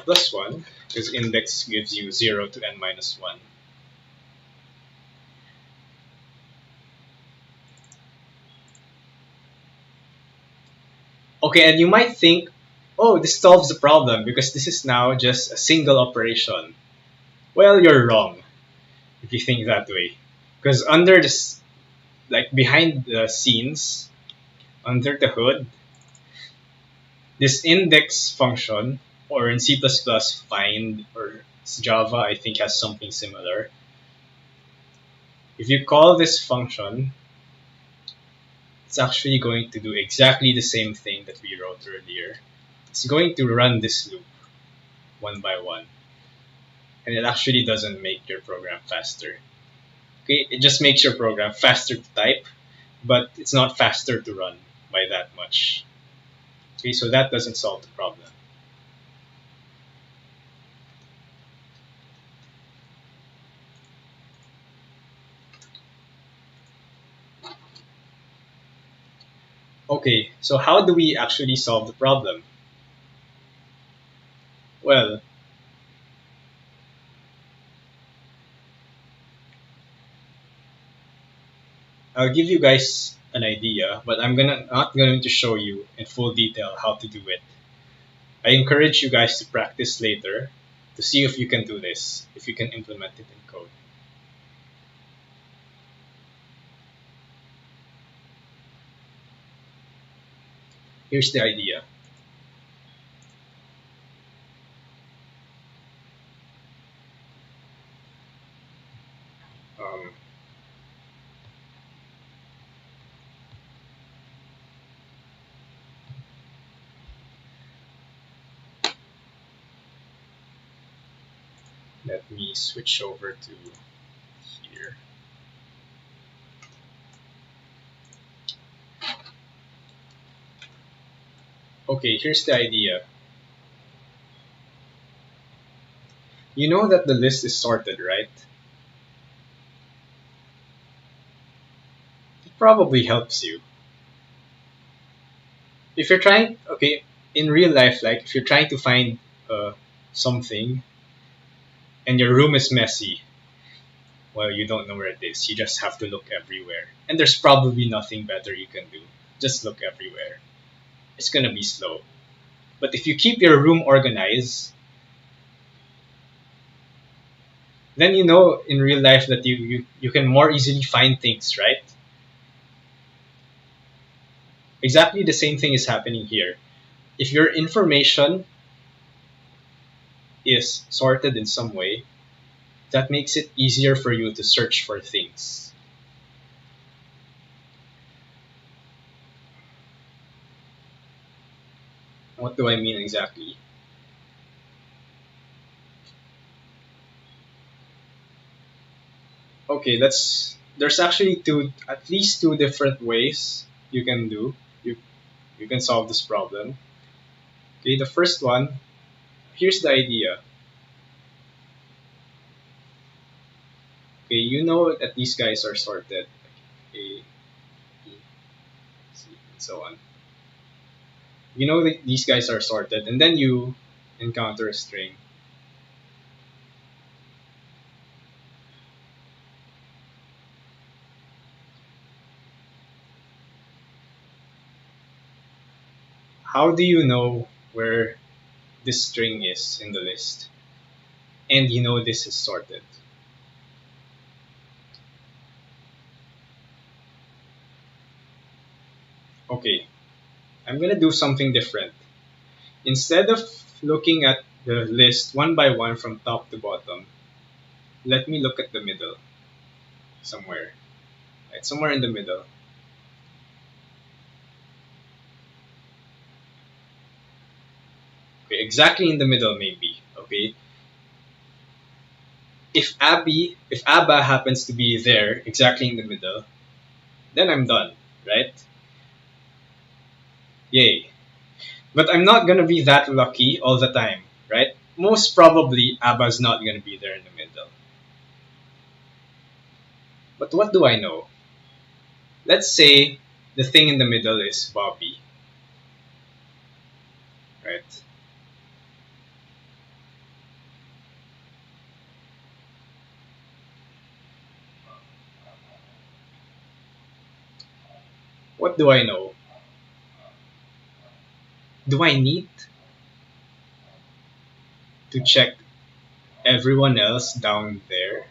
Plus 1, because index gives you 0 to n minus 1. Okay, and you might think, oh, this solves the problem because this is now just a single operation. Well, you're wrong if you think that way. Because under this, like behind the scenes, under the hood, this index function, or in C++ find, or Java I think has something similar. If you call this function, it's actually going to do exactly the same thing that we wrote earlier. It's going to run this loop one by one. And it actually doesn't make your program faster. Okay, it just makes your program faster to type, but it's not faster to run by that much. Okay, so that doesn't solve the problem. Okay, so how do we actually solve the problem? Well, I'll give you guys an idea, but I'm not going to show you in full detail how to do it. I encourage you guys to practice later to see if you can do this, if you can implement it in code. Here's the idea. Um, let me switch over to here. Okay, here's the idea. You know that the list is sorted, right? It probably helps you. If you're trying, okay, in real life, like if you're trying to find something and your room is messy, well, you don't know where it is. You just have to look everywhere. And there's probably nothing better you can do. Just look everywhere. It's gonna be slow. But if you keep your room organized, then you know in real life that you can more easily find things, right? Exactly the same thing is happening here. If your information is sorted in some way, that makes it easier for you to search for things. What do I mean exactly? Okay, there's actually at least two different ways you can do. You you can solve this problem. Okay, the first one, here's the idea. Okay, you know that these guys are sorted. A, B, C, and so on. You know that these guys are sorted, and then you encounter a string. How do you know where this string is in the list? And you know this is sorted. Okay, I'm gonna do something different. Instead of looking at the list one by one from top to bottom, let me look at the middle somewhere. Right, somewhere in the middle. Okay, exactly in the middle maybe. Okay. If Abba happens to be there exactly in the middle, then I'm done, right? Yay. But I'm not gonna be that lucky all the time, right? Most probably Abba's not gonna be there in the middle. But what do I know? Let's say the thing in the middle is Bobby, right? What do I know? Do I need to check everyone else down there?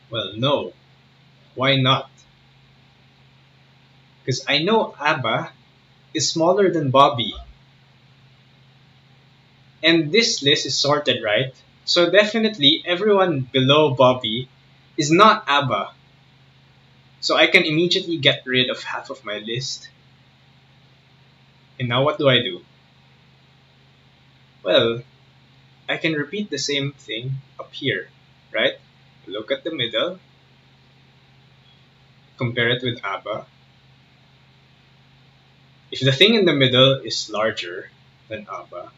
Well, no. Why not? Because I know Abba is smaller than Bobby. And this list is sorted, right? So definitely everyone below Bobby is not Abba. So I can immediately get rid of half of my list. And now what do I do? Well, I can repeat the same thing up here, right? Look at the middle, compare it with Abba. If the thing in the middle is larger than Abba,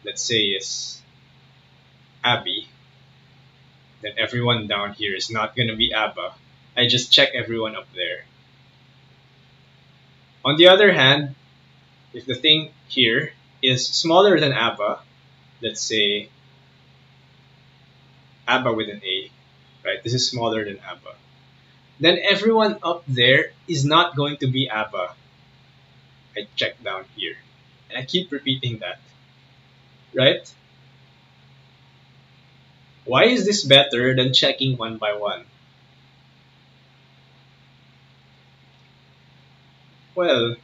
let's say is Abby, then everyone down here is not going to be Abba. I just check everyone up there. On the other hand, if the thing here is smaller than Abba, let's say Abba with an A, right? This is smaller than Abba. Then everyone up there is not going to be Abba. I check down here. And I keep repeating that, right? Why is this better than checking one by one? Well,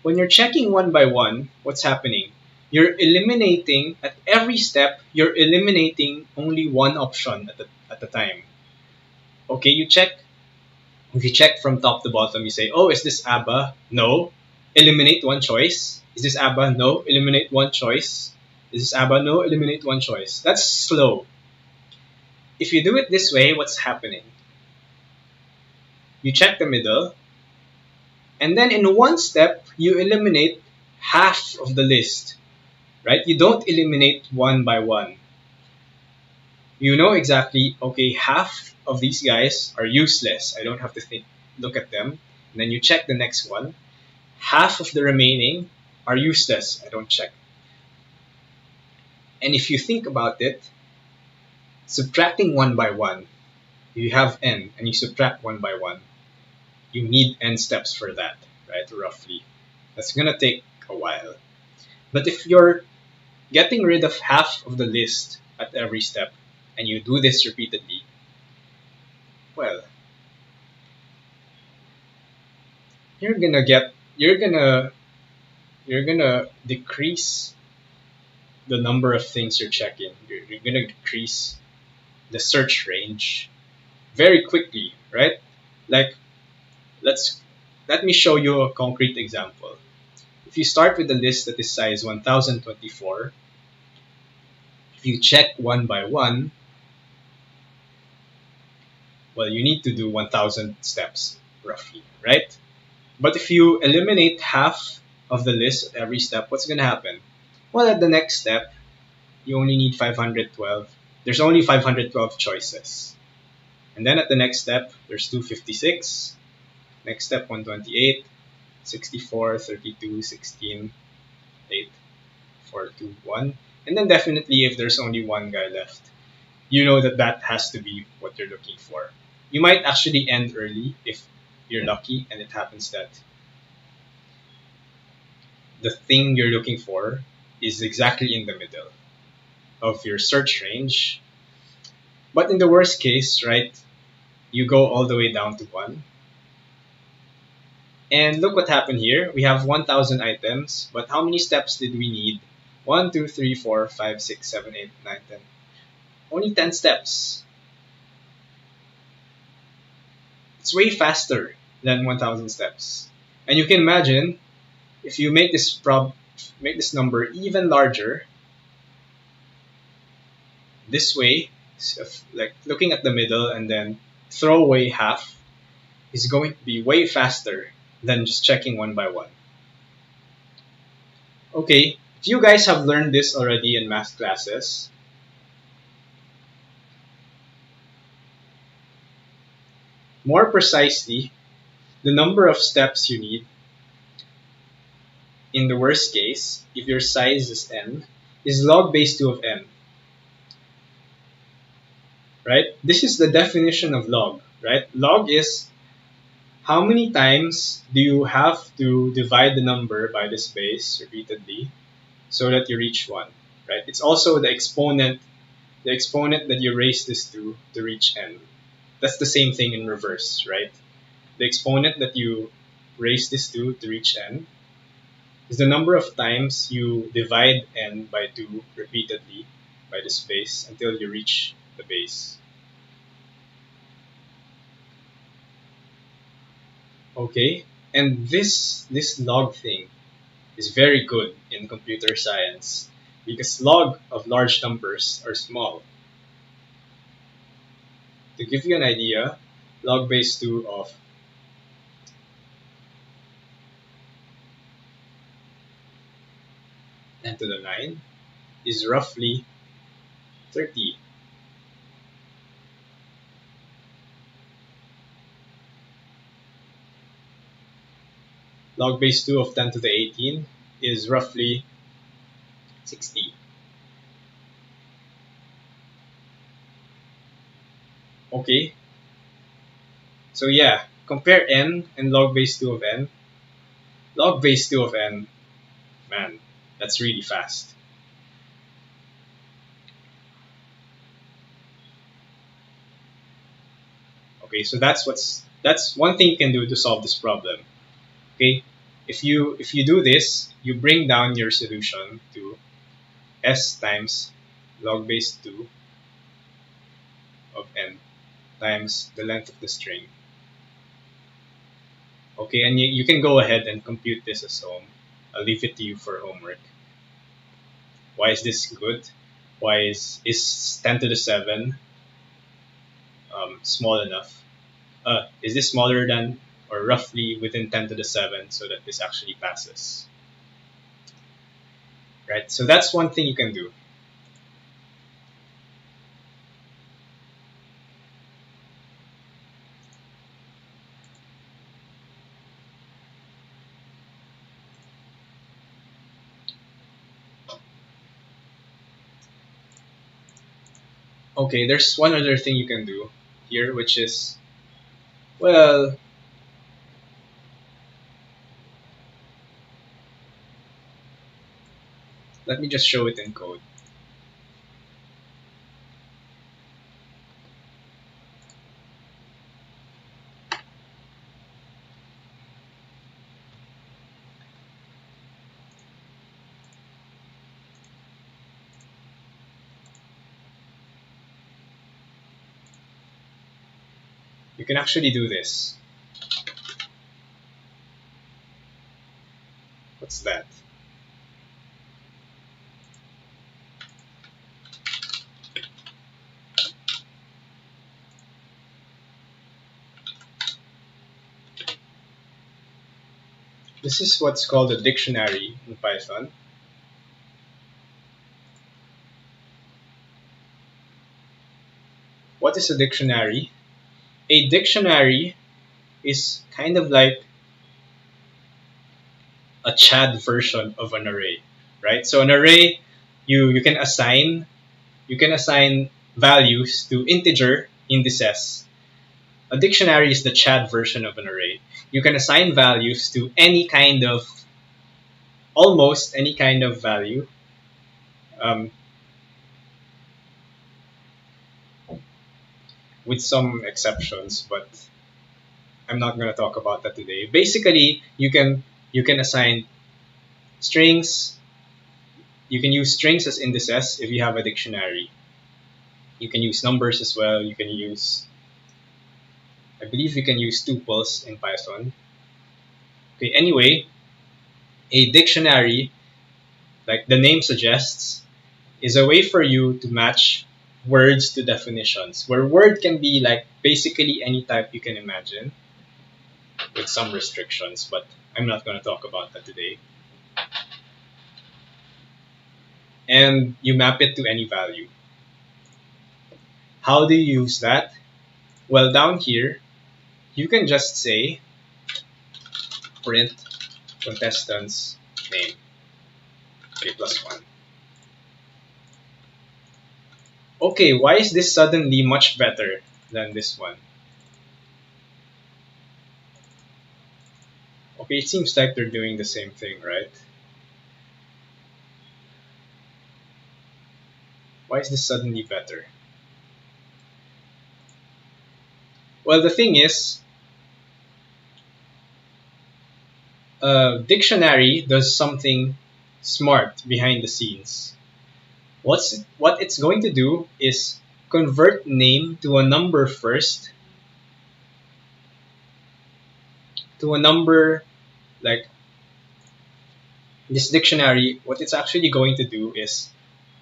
when you're checking one by one, what's happening? You're eliminating, at every step, you're eliminating only one option at the time. Okay, if you check from top to bottom, you say, oh, is this ABBA? No. Eliminate one choice. Is this ABBA? No. Eliminate one choice. Is this ABBA? No. Eliminate one choice. That's slow. If you do it this way, what's happening? You check the middle, and then in one step, you eliminate half of the list, right? You don't eliminate one by one. You know exactly, okay, half of these guys are useless. I don't have to look at them. And then you check the next one. half of the remaining are useless. I don't check. And if you think about it, subtracting 1 by 1, you have n and you subtract 1 by 1, you need n steps for that, right? Roughly. That's gonna take a while. But if you're getting rid of half of the list at every step and you do this repeatedly, well, you're gonna decrease the number of things you're checking. You're gonna decrease the search range very quickly, right? Like let's let me show you a concrete example. If you start with a list that is size 1024, if you check 1 by 1, well, you need to do 1000 steps roughly, right? But if you eliminate half of the list at every step, what's going to happen? Well, at the next step, you only need 512. There's only 512 choices. And then at the next step, there's 256. Next step, 128, 64, 32, 16, 8, 4, 2, 1. And then definitely if there's only one guy left, you know that that has to be what you're looking for. You might actually end early if you're lucky and it happens that the thing you're looking for is exactly in the middle of your search range. But in the worst case, right, you go all the way down to 1. And look what happened here. We have 1000 items, but how many steps did we need? 1, 2, 3, 4, 5, 6, 7, 8, 9, 10. Only 10 steps. It's way faster than 1000 steps. And you can imagine if you make this number even larger, this way, like looking at the middle and then throw away half, is going to be way faster than just checking 1 by 1. Okay, if you guys have learned this already in math classes, more precisely, the number of steps you need in the worst case, if your size is n, is log base 2 of n. Right? This is the definition of log, right? Log is how many times do you have to divide the number by this base repeatedly so that you reach 1, right? It's also the exponent that you raise this to reach n. That's the same thing in reverse, right? The exponent that you raise this to reach n is the number of times you divide n by 2 repeatedly by this base until you reach the base. Okay, and this log thing is very good in computer science because log of large numbers are small. To give you an idea, log base 2 of 10 to the 9 is roughly 30. Log base 2 of 10 to the 18 is roughly 60. Okay, so yeah, compare n and log base 2 of n. Log base 2 of n, man, that's really fast. Okay, so that's one thing you can do to solve this problem. Okay, if you do this, you bring down your solution to s times log base 2 of n times the length of the string. Okay, and you can go ahead and compute this as home. I'll leave it to you for homework. Why is this good? Why is 10 to the 7 small enough? Is this smaller than or roughly within 10 to the 7 so that this actually passes? Right, so that's one thing you can do. Okay, there's one other thing you can do here, which is, well, let me just show it in code. You can actually do this. What's that? This is what's called a dictionary in Python. What is a dictionary? A dictionary is kind of like a Chad version of an array, right? So an array, you can assign values to integer indices. A dictionary is the Chad version of an array. You can assign values to almost any kind of value. Um, with some exceptions, but I'm not going to talk about that today. Basically, you can assign strings. You can use strings as indices if you have a dictionary. You can use numbers as well. I believe you can use tuples in Python. Okay, anyway, a dictionary, like the name suggests, is a way for you to match words to definitions, where word can be like basically any type you can imagine with some restrictions, but I'm not going to talk about that today. And you map it to any value. How do you use that? Well, down here, you can just say print contestant's name, okay, plus 1. Okay, why is this suddenly much better than this one? Okay, it seems like they're doing the same thing, right? Why is this suddenly better? Well, the thing is, a dictionary does something smart behind the scenes. What it's going to do is convert name to a number first, to a number like this dictionary. What it's actually going to do is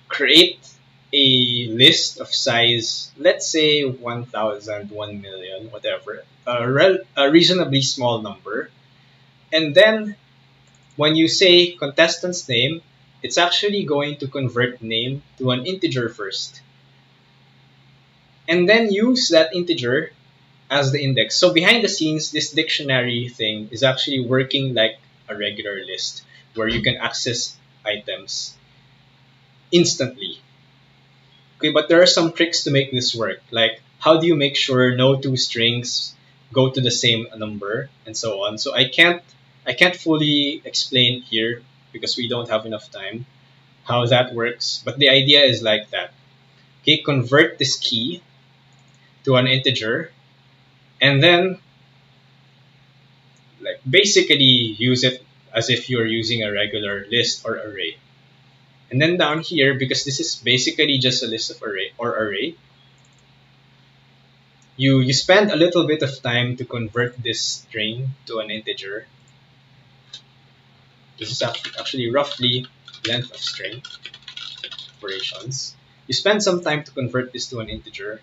create a list of size, let's say 1,000, 1,000,000, whatever, a reasonably small number. And then when you say contestant's name, it's actually going to convert name to an integer first. And then use that integer as the index. So behind the scenes, this dictionary thing is actually working like a regular list where you can access items instantly. Okay, but there are some tricks to make this work. Like, how do you make sure no two strings go to the same number and so on? So I can't fully explain here because we don't have enough time how that works. But the idea is like that. Okay, convert this key to an integer and then like basically use it as if you're using a regular list or array. And then down here, because this is basically just a list of array, you spend a little bit of time to convert this string to an integer. This is actually roughly length of string operations. You spend some time to convert this to an integer.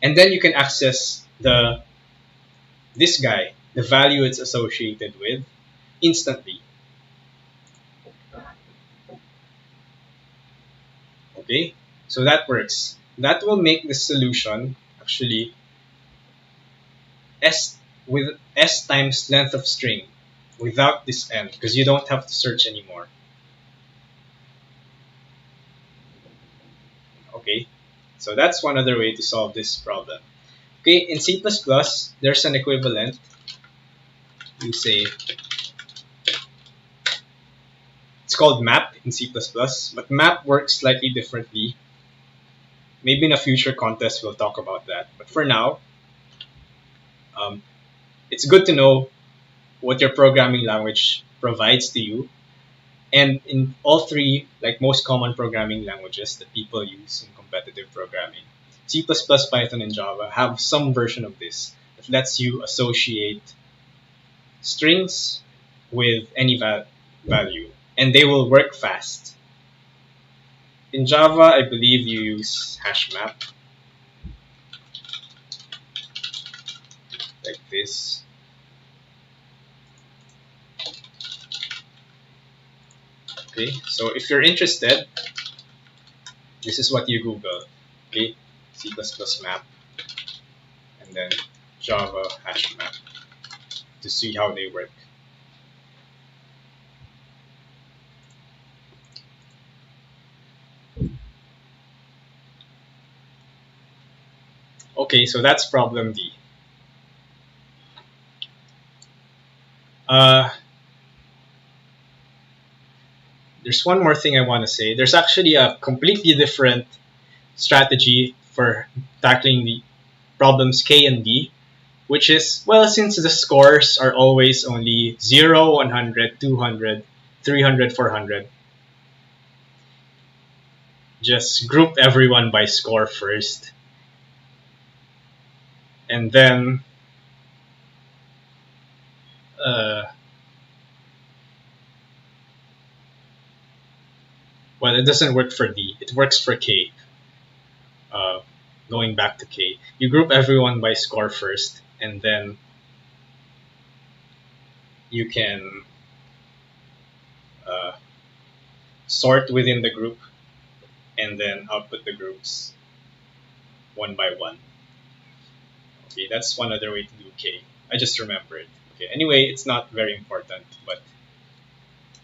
And then you can access this guy, the value it's associated with, instantly. Okay, so that works. That will make the solution actually s times length of string without this n, because you don't have to search anymore. Okay, so that's one other way to solve this problem. Okay, in C++, there's an equivalent. You say it's called map in C++, but map works slightly differently. Maybe in a future contest we'll talk about that. But for now, um, it's good to know what your programming language provides to you. And in all three, like most common programming languages that people use in competitive programming, C++, Python, and Java have some version of this that lets you associate strings with any value, and they will work fast. In Java, I believe you use hash map like this. Okay, so if you're interested, this is what you Google. Okay, C++ map and then Java hash map to see how they work. Okay, so that's problem D. Uh, there's one more thing I want to say. There's actually a completely different strategy for tackling the problems K and D, which is, well, since the scores are always only 0, 100, 200, 300, 400, just group everyone by score first. And then well, it doesn't work for D. It works for K. Uh, going back to K, you group everyone by score first, and then you can uh, sort within the group and then output the groups one by one. Okay, that's one other way to do K. I just remembered. Okay, anyway, it's not very important, but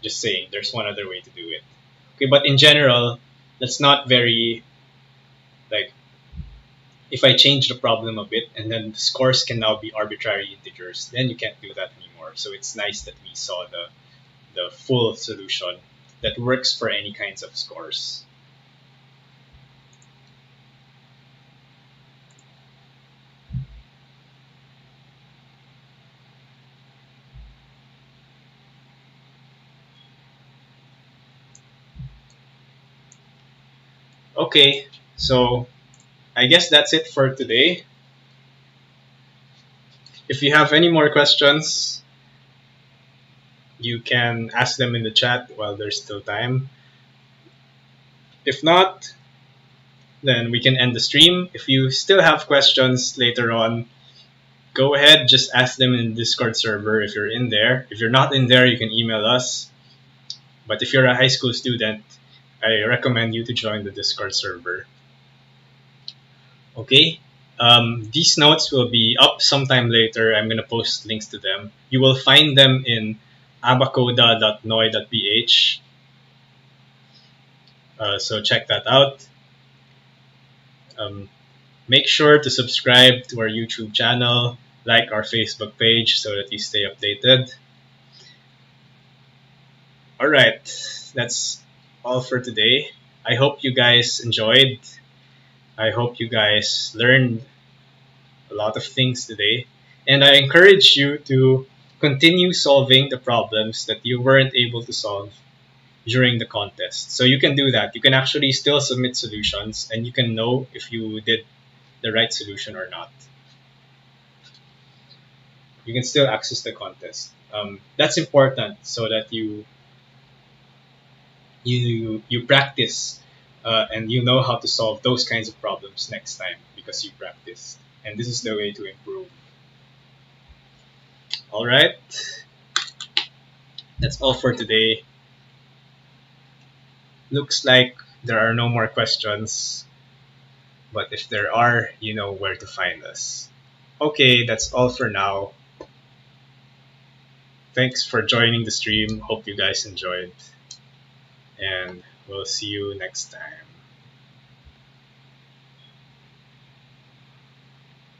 just saying there's one other way to do it. Okay, but in general, that's not very, like, if I change the problem a bit and then the scores can now be arbitrary integers, then you can't do that anymore. So it's nice that we saw the full solution that works for any kinds of scores. Okay, so I guess that's it for today. If you have any more questions, you can ask them in the chat while there's still time. If not, then we can end the stream. If you still have questions later on, go ahead, just ask them in the Discord server if you're in there. If you're not in there, you can email us. But if you're a high school student, I recommend you to join the Discord server. Okay, these notes will be up sometime later. I'm going to post links to them. You will find them in abakoda.noi.ph. So check that out. Make sure to subscribe to our YouTube channel, like our Facebook page so that you stay updated. All right, that's all for today. I hope you guys enjoyed. I hope you guys learned a lot of things today. And I encourage you to continue solving the problems that you weren't able to solve during the contest. So you can do that. You can actually still submit solutions and you can know if you did the right solution or not. You can still access the contest. That's important so that you practice and you know how to solve those kinds of problems next time because you practiced. And this is the way to improve. All right. That's all for today. Looks like there are no more questions. But if there are, you know where to find us. Okay, that's all for now. Thanks for joining the stream. Hope you guys enjoyed. And we'll see you next time.